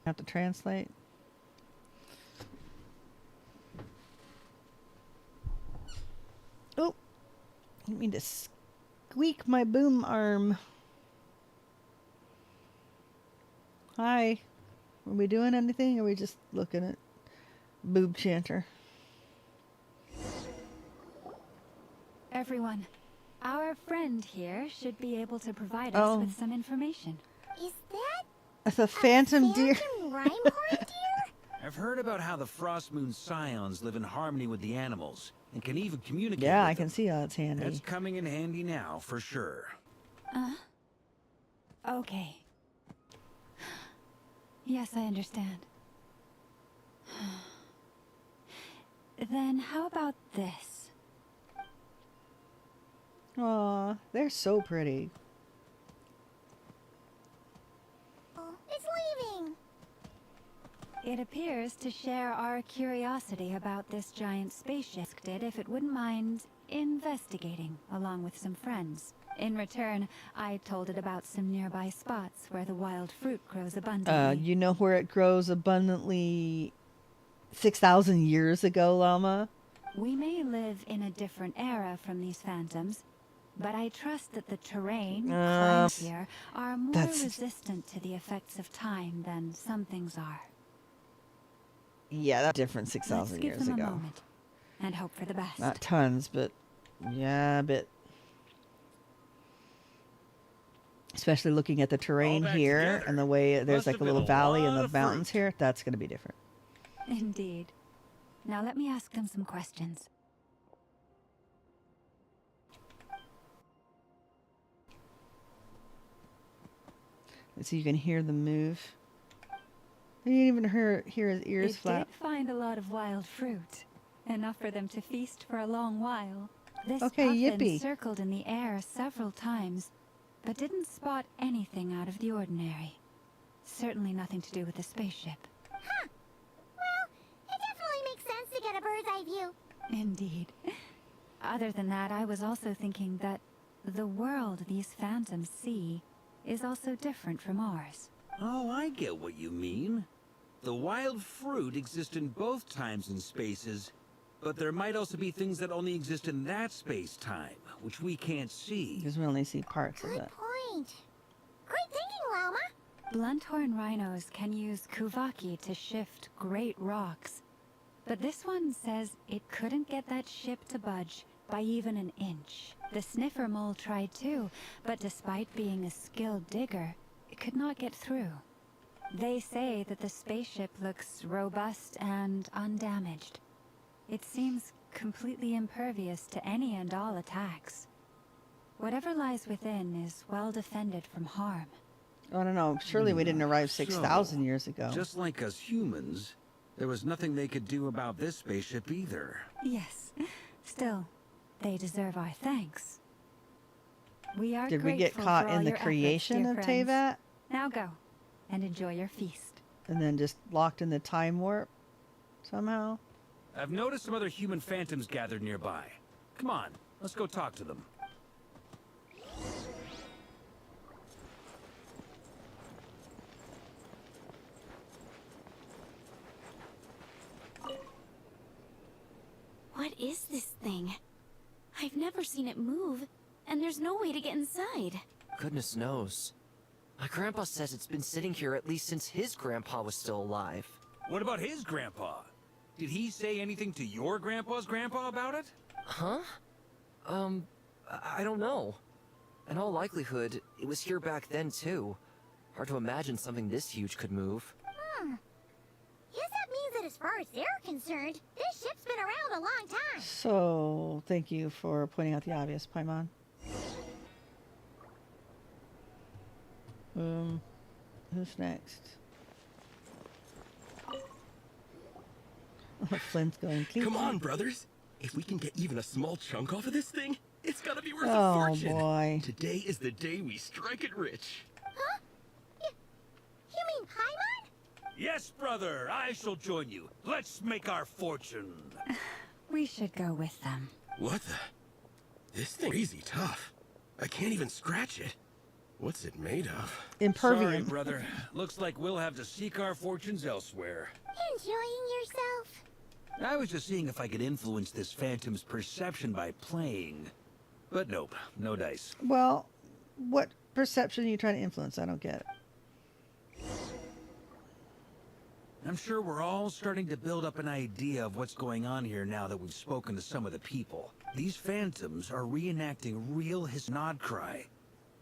Have to translate. Oh, I didn't mean to squeak my boom arm. Hi. Are we doing anything, or are we just looking at Boob Chanter? Everyone, our friend here should be able to provide us with some information. Is that That's a phantom deer. Rhymecore deer? I've heard about how the Frost Moon Scions live in harmony with the animals and can even communicate Yeah, with I can them. see how it's handy. That's coming in handy now, for sure. Okay. Yes, I understand. Then how about this? Aw, they're so pretty. It's leaving. It appears to share our curiosity about this giant spaceship. Asked it if it wouldn't mind investigating along with some friends. In return, I told it about some nearby spots where the wild fruit grows abundantly. You know where it grows abundantly 6,000 years ago, Llama? We may live in a different era from these phantoms, but I trust that the terrain climbs here are more resistant to the effects of time than some things are. Yeah, that's different Let's 6,000 give years them ago. a moment and hope for the best. Not tons, but yeah, a bit. Especially looking at the terrain here and the way there's like a little valley and the mountains here. That's going to be different. Indeed. Now let me ask them some questions. So you can hear them move. You didn't even hear his ears flap. It did find a lot of wild fruit. Enough for them to feast for a long while. This Okay, puffin yippee. circled in the air several times, but didn't spot anything out of the ordinary. Certainly nothing to do with the spaceship. Huh. Well, it definitely makes sense to get a bird's eye view. Indeed. Other than that, I was also thinking that the world these phantoms see is also different from ours. Oh, I get what you mean. The wild fruit exist in both times and spaces, but there might also be things that only exist in that space-time, which we can't see. Because we only see parts of it. Point. Great thinking, Llama. Blunthorn rhinos can use Kuvaki to shift great rocks, but this one says it couldn't get that ship to budge by even an inch. The sniffer mole tried too, but despite being a skilled digger, it could not get through. They say that the spaceship looks robust and undamaged. It seems completely impervious to any and all attacks. Whatever lies within is well defended from harm. I don't know. Surely we didn't arrive 6,000 years ago. Just like us humans, there was nothing they could do about this spaceship either. Yes. Still, they deserve our thanks. We are Did we get grateful caught for all in the your creation efforts, of dear friends. Teyvat? Now go and enjoy your feast. And then just locked in the time warp somehow? I've noticed some other human phantoms gathered nearby. Come on, let's go talk to them. What is this thing? I've never seen it move, and there's no way to get inside. Goodness knows. My grandpa says it's been sitting here at least since his grandpa was still alive. What about his grandpa? Did he say anything to your grandpa's grandpa about it? Huh? I don't know. In all likelihood, it was here back then too. Hard to imagine something this huge could move. Guess that means that as far as they're concerned, this ship's been around a long time. So, thank you for pointing out the obvious, Paimon. Who's next? Flynn's going, please. Come on, brothers. If we can get even a small chunk off of this thing, it's gotta be worth a Oh, fortune. boy. Today is the day we strike it rich. Huh? You mean Paimon? Yes, brother, I shall join you. Let's make our fortune. We should go with them. What the? This thing's crazy tough. I can't even scratch it. What's it made of? Impervium. Sorry, brother. Looks like we'll have to seek our fortunes elsewhere. Enjoying yourself? I was just seeing if I could influence this phantom's perception by playing. But nope, no dice. Well, what perception are you trying to influence? I don't get it. I'm sure we're all starting to build up an idea of what's going on here now that we've spoken to some of the people. These phantoms are reenacting real Nodcry.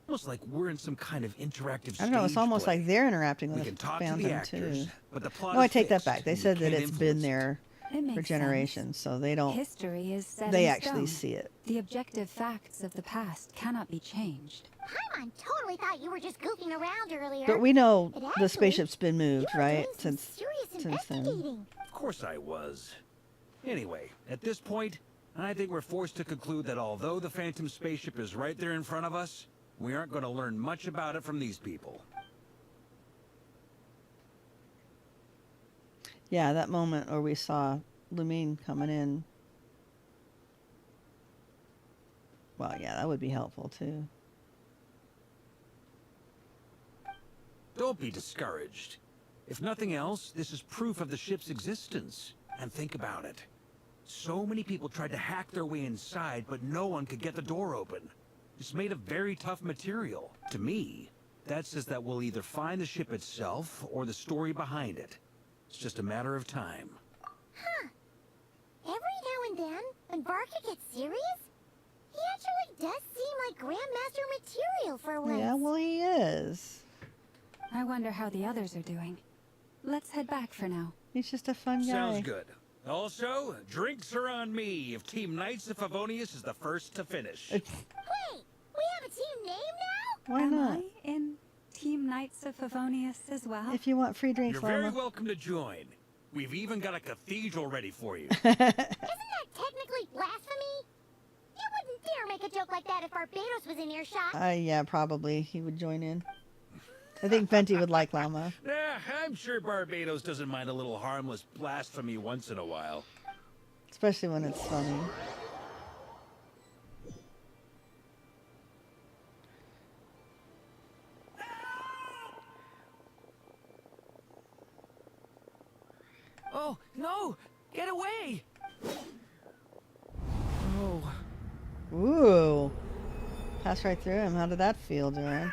Almost like we're in some kind of interactive I don't know. It's stage almost play. like they're interacting We with can a talk to the phantom actors, too. but the plot No, I is take that fixed, back. They and said we that can't it's been influence there It makes for generations, so they don't. History is set They in actually stone. see it. The objective facts of the past cannot be changed. Paimon totally thought you were just goofing around earlier. But we know But the actually, spaceship's been moved, you were right? doing some serious Since then. investigating. Of course I was. Anyway, at this point, I think we're forced to conclude that although the Phantom spaceship is right there in front of us, we aren't going to learn much about it from these people. Yeah, that moment where we saw Lumine coming in. Well, yeah, that would be helpful too. Don't be discouraged. If nothing else, this is proof of the ship's existence. And think about it. So many people tried to hack their way inside, but no one could get the door open. It's made of very tough material. To me, that says that we'll either find the ship itself or the story behind it. It's just a matter of time. Huh. Every now and then, when Barca gets serious, he actually does seem like Grandmaster material for once. Yeah, well, he is. I wonder how the others are doing. Let's head back for now. He's just a fun guy. Sounds good. Also, drinks are on me if Team Knights of Favonius is the first to finish. Wait, we have a team name now? Why Am not? I in Team Knights of Favonius as well? If you want free drinks, You're very Llama. welcome to join. We've even got a cathedral ready for you. Isn't that technically blasphemy? You wouldn't dare make a joke like that if Barbados was in earshot. Yeah, probably he would join in. I think Venti would like Llama. Yeah, I'm sure Barbados doesn't mind a little harmless blasphemy once in a while. Especially when it's funny. Oh, no! Get away! Oh. Ooh. Passed right through him. How did that feel, Duran?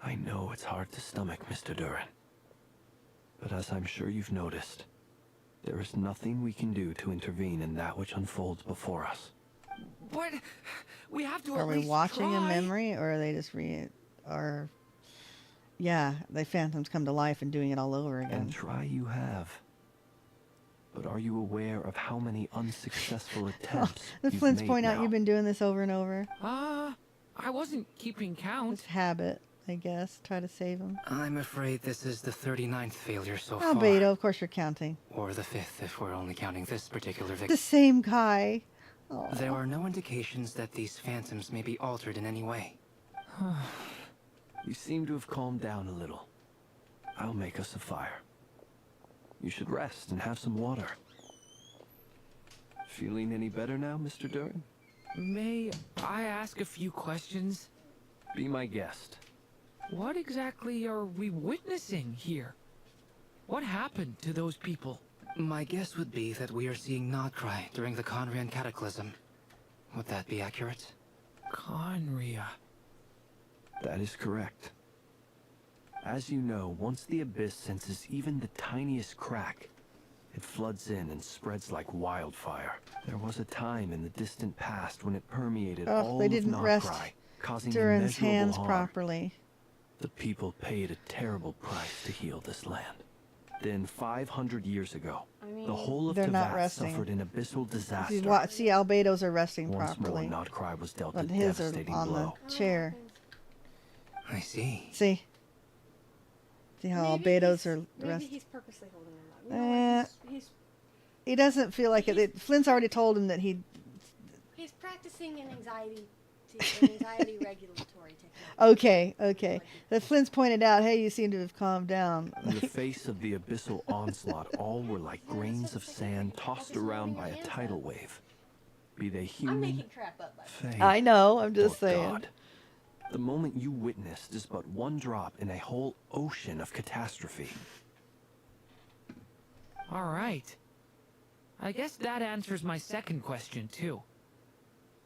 I know it's hard to stomach, Mr. Duran. But as I'm sure you've noticed, there is nothing we can do to intervene in that which unfolds before us. But we have to Are at we least watching in try. memory, or are they just yeah, the phantoms come to life and doing it all over again? And try you have. But are you aware of how many unsuccessful attempts The you've Flins made point out now? you've been doing this over and over. I wasn't keeping count. It's habit, I guess. Try to save him. I'm afraid this is the 39th failure so far. Albedo, of course you're counting. Or the 5th if we're only counting this particular The victim. same guy. Aw. There are no indications that these phantoms may be altered in any way. You seem to have calmed down a little. I'll make us a fire. You should rest and have some water. Feeling any better now, Mr. Duran? May I ask a few questions? Be my guest. What exactly are we witnessing here? What happened to those people? My guess would be that we are seeing Nodcry during the Conrian Cataclysm. Would that be accurate? Conria. That is correct. As you know, once the Abyss senses even the tiniest crack, it floods in and spreads like wildfire. There was a time in the distant past when it permeated all They of didn't rest Nodcry, causing Duran's immeasurable hands harm. properly. The people paid a terrible price to heal this land. Then 500 years ago, the whole of They're not Teyvat resting. suffered an abyssal disaster. See, Albedo's are resting Once properly. more, Nodcry was dealt a But his are devastating on blow. the chair. I see. See? See how Maybe albedos are maybe rest. he's purposely holding him up. You know what? He's He doesn't feel like it. Flynn's already told him that he. he's practicing an anxiety regulatory technique. Okay. The Flynn's pointed out, hey, you seem to have calmed down. In the face of the abyssal onslaught, all were like grains of sand tossed around by a tidal wave. Be they I'm human, making crap up. fae, I know, I'm just or saying. God. The moment you witnessed is but one drop in a whole ocean of catastrophe. All right. I guess that answers my second question, too.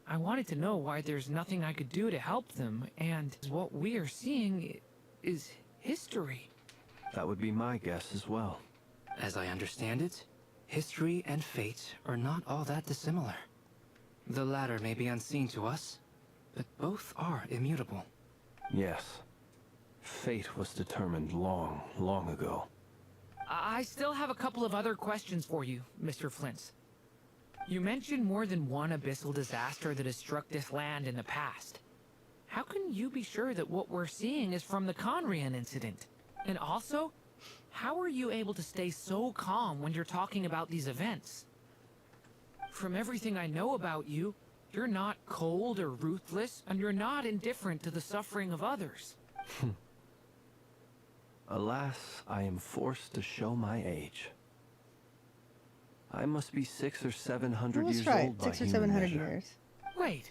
I wanted to know why there's nothing I could do to help them, and what we are seeing is history. That would be my guess as well. As I understand it, history and fate are not all that dissimilar. The latter may be unseen to us, but both are immutable. Yes. Fate was determined long, long ago. I still have a couple of other questions for you, Mr. Flint. You mentioned more than one abyssal disaster that has struck this land in the past. How can you be sure that what we're seeing is from the Conrian incident? And also, how are you able to stay so calm when you're talking about these events? From everything I know about you, you're not cold or ruthless, and you're not indifferent to the suffering of others. Alas, I am forced to show my age. I must be 600 or 700 years old by 600 or human 700 measure. years. Wait,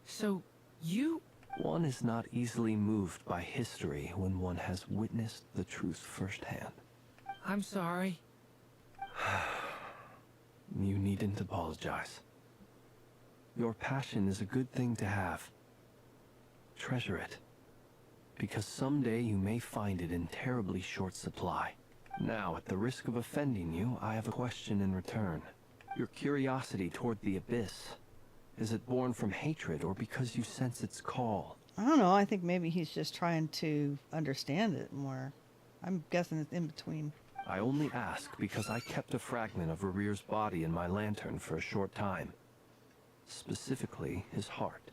so you... One is not easily moved by history when one has witnessed the truth firsthand. I'm sorry. You needn't apologize. Your passion is a good thing to have. Treasure it, because someday you may find it in terribly short supply. Now, at the risk of offending you, I have a question in return. Your curiosity toward the abyss, is it born from hatred or because you sense its call? I don't know. I think maybe he's just trying to understand it more. I'm guessing it's in between. I only ask because I kept a fragment of Rerear's body in my lantern for a short time. Specifically, his heart.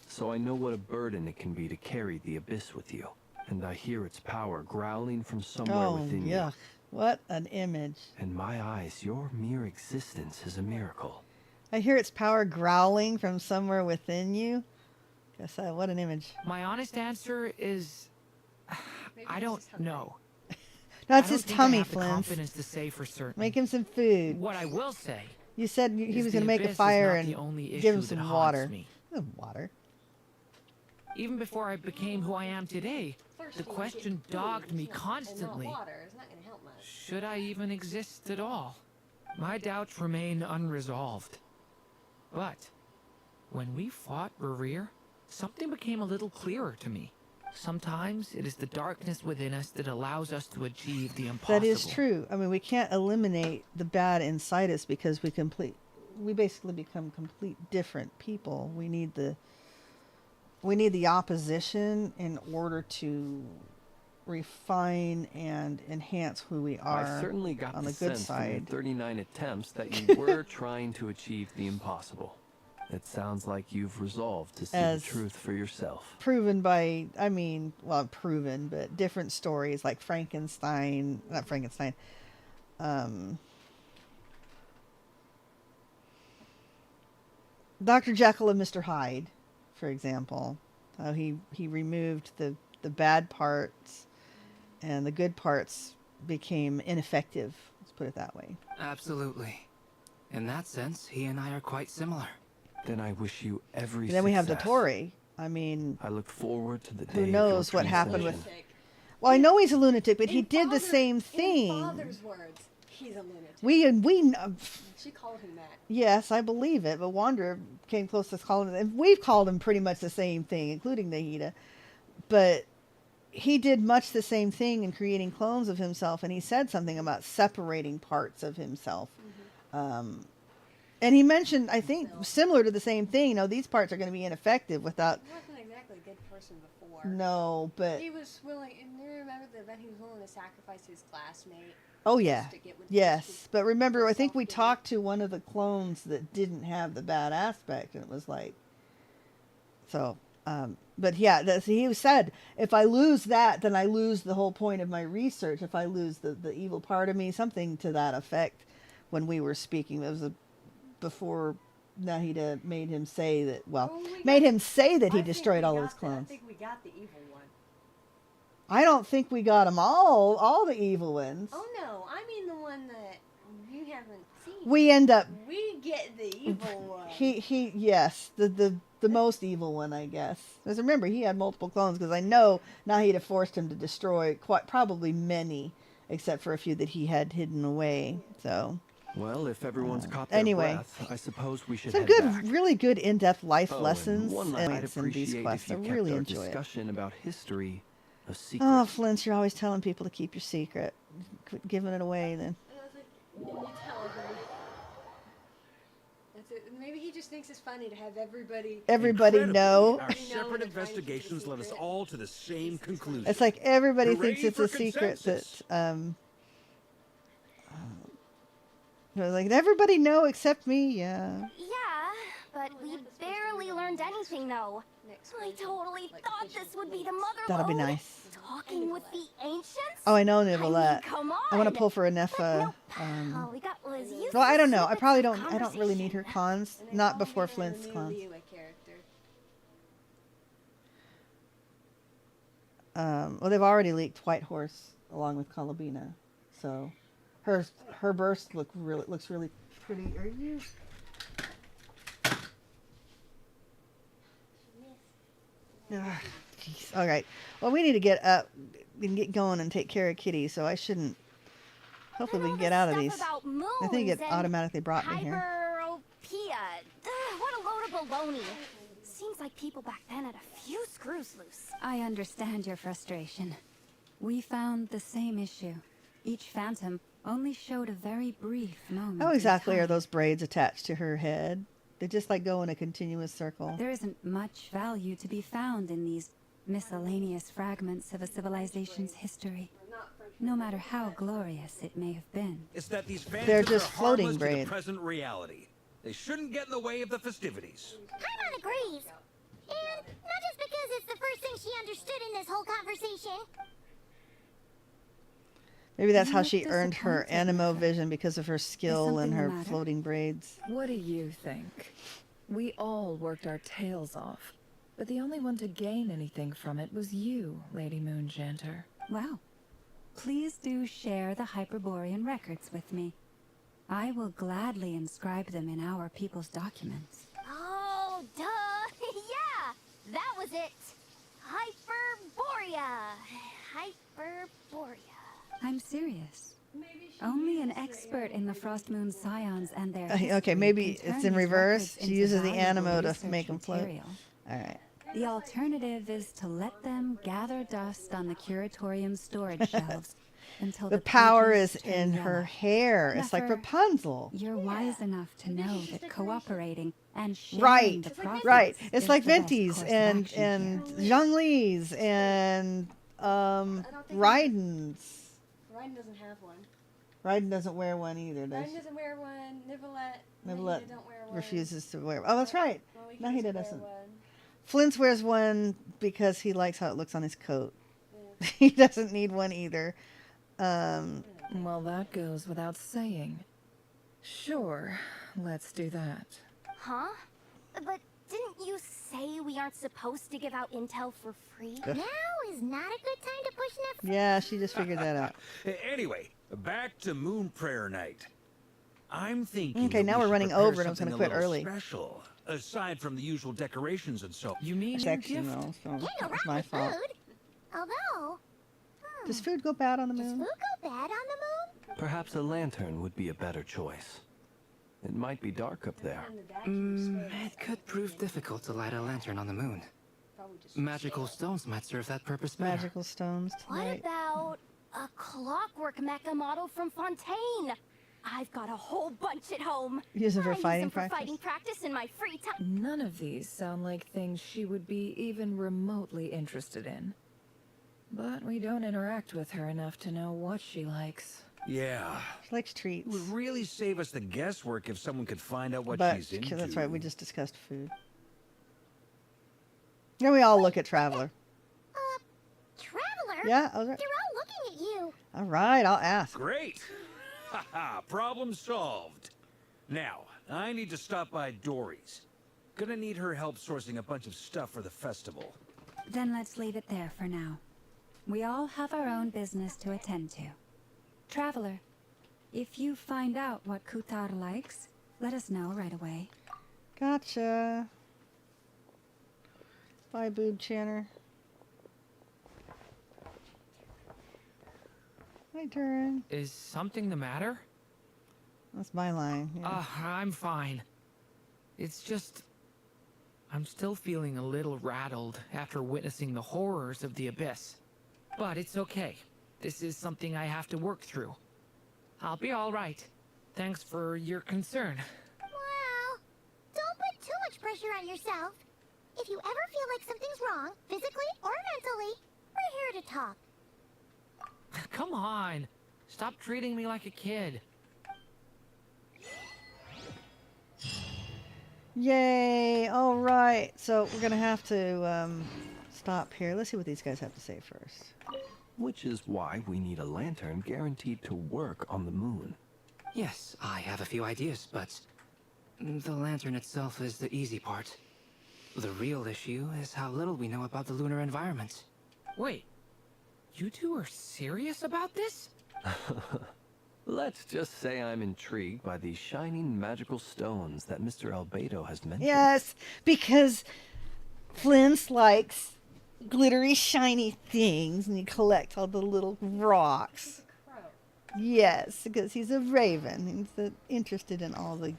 So I know what a burden it can be to carry the abyss with you. And I hear its power growling from somewhere within you. Yuck. What an image. In my eyes, your mere existence is a miracle. I hear its power growling from somewhere within you. Guess what an image. My honest answer is... I don't know. That's I his don't think tummy, I have the Flint. confidence to say for certain. Make him some food. What I will say... You said he is was the going to make a abyss is fire not and the only give issue him that some haunts water. me. Water. Even before I became who I am today, the question dogged me constantly. Should I even exist at all? My doubts remain unresolved. But when we fought Rerear, something became a little clearer to me. Sometimes it is the darkness within us that allows us to achieve the impossible. That is true. I mean, we can't eliminate the bad inside us because we basically become complete different people. We need the opposition in order to refine and enhance who we are. I certainly got on the the good sense from your side. 39 attempts that you were trying to achieve the impossible. It sounds like you've resolved to see As the truth for yourself. Proven by, proven, but different stories like not Frankenstein. Dr. Jekyll and Mr. Hyde, for example. How he removed the bad parts and the good parts became ineffective. Let's put it that way. Absolutely. In that sense, he and I are quite similar. Then I wish you every And then we have success. Dottore. I mean, I look forward to the day who of knows your what happened with... translation. Well, I know he's a lunatic, but he did the same thing. In Father's words, he's a lunatic. We She called him that. Yes, I believe it, but Wanderer came close to calling him, and we've called him pretty much the same thing, including Nahida. But he did much the same thing in creating clones of himself, and he said something about separating parts of himself. And he mentioned, I think, similar to the same thing, these parts are going to be ineffective without... He wasn't exactly a good person before. No, but... He was willing, and you remember that he was willing to sacrifice his classmate. Oh, yeah. To get with Yes. But remember, I think we talked to one of the clones that didn't have the bad aspect, and it was like... So, But yeah, he said, if I lose that, then I lose the whole point of my research. If I lose the evil part of me, something to that effect. When we were speaking, it was before Nahida made him say that. Well, made him say that he destroyed all of his clones. I think we got the evil one. I don't think we got them all the evil ones. Oh no, I mean the one that you haven't seen. We end up. We get the evil one. Yes, the most evil one, I guess. Because remember, he had multiple clones. Because I know Nahida forced him to destroy probably many, except for a few that he had hidden away. So. Well, if everyone's caught their breath, I suppose we should some head good, back. really good in-depth life lessons I'd in these appreciate quests. if I you really kept our enjoy it. discussion about history a secret. Oh, Flins, you're always telling people to keep your secret. Quit giving it away, then. You tell her. That's it. Maybe he just thinks it's funny to have everybody know. Our separate investigations led us all to the same conclusion. It's like everybody Hooray thinks it's for a secret consensus. that like everybody know except me. Yeah. Yeah, but we barely learned anything, though. I totally thought this would be the mother That'll be lode. nice. Talking with the ancients? Oh, I know Nicolette. come I want to on. pull for Anefa. All we got was useless Well, I don't know. I probably snippets don't. of I don't really need her cons. Not before Flint's cons. Well, they've already leaked White Horse along with Colobina, so her burst looks really pretty. Are you? Jeez. All right. Well, we need to get up and get going and take care of Kitty. So I shouldn't. Hopefully, we can get out of these. I think it automatically brought me here. What a load of baloney. Seems like people back then had a few screws loose. I understand your frustration. We found the same issue. Each phantom only showed a very brief moment. How exactly are those braids attached to her head? They just like go in a continuous circle. There isn't much value to be found in these miscellaneous fragments of a civilization's history, no matter how glorious it may have been. It's that these They're phantoms just are floating harmless to the braids. present reality. They shouldn't get in the way of the festivities. Paimon agrees. And not just because it's the first thing she understood in this whole conversation. Maybe that's how she earned her animo vision, because of her skill and her floating braids. What do you think? We all worked our tails off, but the only one to gain anything from it was you, Lady Moonjanter. Well, please do share the Hyperborean records with me. I will gladly inscribe them in our people's documents. Oh, duh. Yeah, that was it. Hyperborea. Hyperborea. I'm serious. Only an expert in the Frost Moon Scions and their Okay, maybe history can it's turn in these reverse. records She into uses the valuable animo to research make them float. material. All right. The alternative is to let them gather dust on the curatorium storage shelves until The power pages is turn in yellow. her hair. It's like Nefer, Rapunzel. You're wise enough to know that cooperating and sharing Right, the profits right. It's is like the best Venti's course of and action here. zhongli's and Raiden's. Raiden doesn't have one. Raiden doesn't wear one either, does Raiden she? doesn't wear one. Nicolette Nicolette don't wear one. refuses to wear. Oh, that's right. Well, he Nahida wear doesn't. one. Flint wears one because he likes how it looks on his coat. Yeah. He doesn't need one either. Well, that goes without saying. Sure, let's do that. Huh? But didn't you say we aren't supposed to give out intel for free? Ugh. Now is not a good time to push enough. Yeah, she just figured that out. Anyway, back to Moon Prayer Night. I'm thinking. Okay, that now we we're should running prepare over and I was something gonna a quit little early. Special, aside from the usual decorations and so. You mean your Section, gift? no, so Can't go that's wrong my with fault. food. Although, Does food go bad on the does moon? food go bad on the moon? Perhaps a lantern would be a better choice. It might be dark up there. It could prove difficult to light a lantern on the moon. Magical stones might serve that purpose better. Magical stones. What Right. about a clockwork mecha model from Fontaine? I've got a whole bunch at home. Use them for I use fighting them for practice? fighting practice in my free time. None of these sound like things she would be even remotely interested in. But we don't interact with her enough to know what she likes. Yeah. She likes treats. It would really save us the guesswork if someone could find out what But she's into. that's right, we just discussed food. Then we all look at Traveler. Traveler? Yeah, all right. They're all looking at you. All right, I'll ask. Great. Haha, problem solved. Now, I need to stop by Dory's. Gonna need her help sourcing a bunch of stuff for the festival. Then let's leave it there for now. We all have our own business to attend to. Traveler, if you find out what Kutar likes, let us know right away. Gotcha. Bye, boob channer. Hi, Durin. Is something the matter? That's my line. Yeah. I'm fine. It's just... I'm still feeling a little rattled after witnessing the horrors of the Abyss. But it's okay. This is something I have to work through. I'll be all right. Thanks for your concern. Well, don't put too much pressure on yourself. If you ever feel like something's wrong, physically or mentally, we're here to talk. Come on. Stop treating me like a kid. Yay! All right. So we're going to have to stop here. Let's see what these guys have to say first. Which is why we need a lantern guaranteed to work on the moon. Yes, I have a few ideas, but the lantern itself is the easy part. The real issue is how little we know about the lunar environment. Wait, you two are serious about this? Let's just say I'm intrigued by these shining magical stones that Mr. Albedo has mentioned. Yes, because Flins likes glittery, shiny things, and you collect all the little rocks. Yes, because he's a raven. He's interested in all the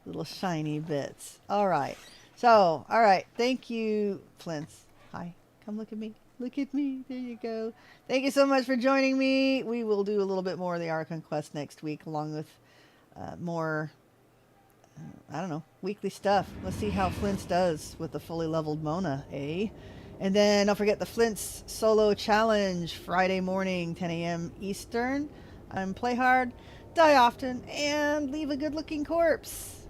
little shiny bits. All right. So, all right. Thank you, Flins. Hi. Come look at me. Look at me. There you go. Thank you so much for joining me. We will do a little bit more of the Archon Quest next week, along with more, I don't know, weekly stuff. Let's see how Flint's does with the fully leveled Mona, eh? And then don't forget the Flint's Solo Challenge, Friday morning, 10 a.m. Eastern. Play hard, die often, and leave a good-looking corpse.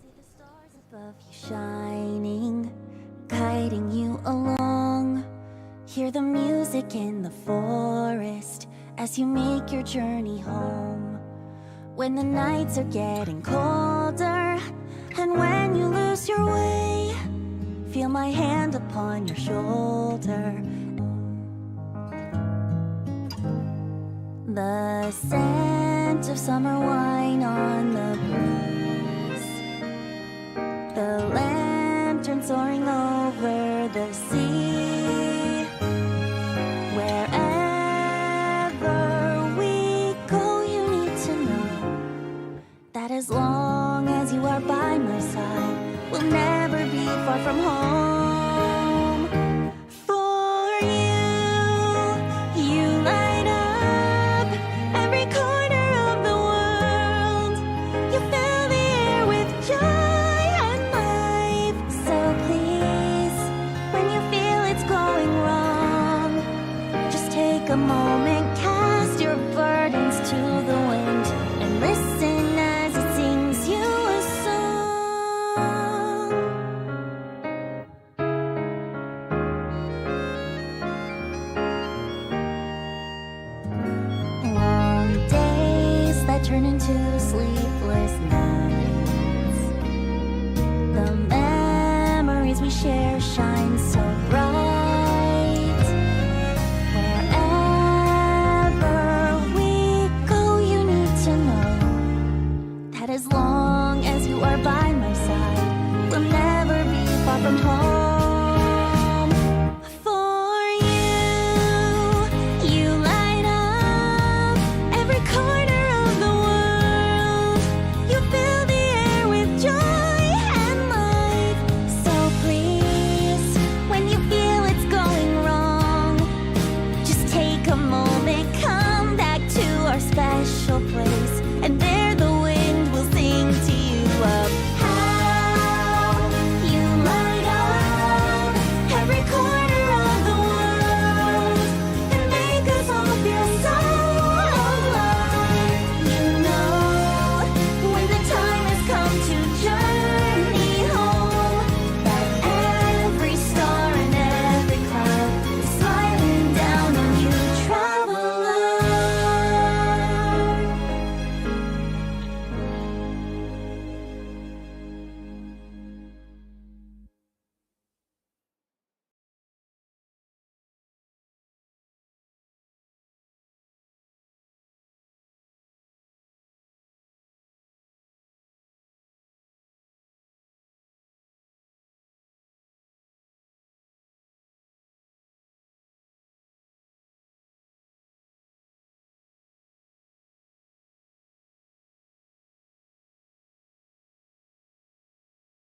See the stars above you shining, guiding you along. Hear the music in the forest as you make your journey home. When the nights are getting colder, and when you lose your way, feel my hand upon your shoulder. The scent of summer wine on the breeze, the lantern soaring over the sea. Wherever we go, you need to know that as long as you are by my side, we'll never be far from home. For you light up every corner of the world. You fill the air with joy and life. So please, when you feel it's going wrong, just take a moment, cast your burdens to the wind, and listen as it sings you a song. Long days that turn into sleepless nights. The memories we share shine so bright. Wherever we go, you need to know that as long as you are by my side, we'll never be far from home. For you light up every corner of the world. You fill the air with joy and life. So please, when you feel it's going wrong, just take a moment, come back to our special place.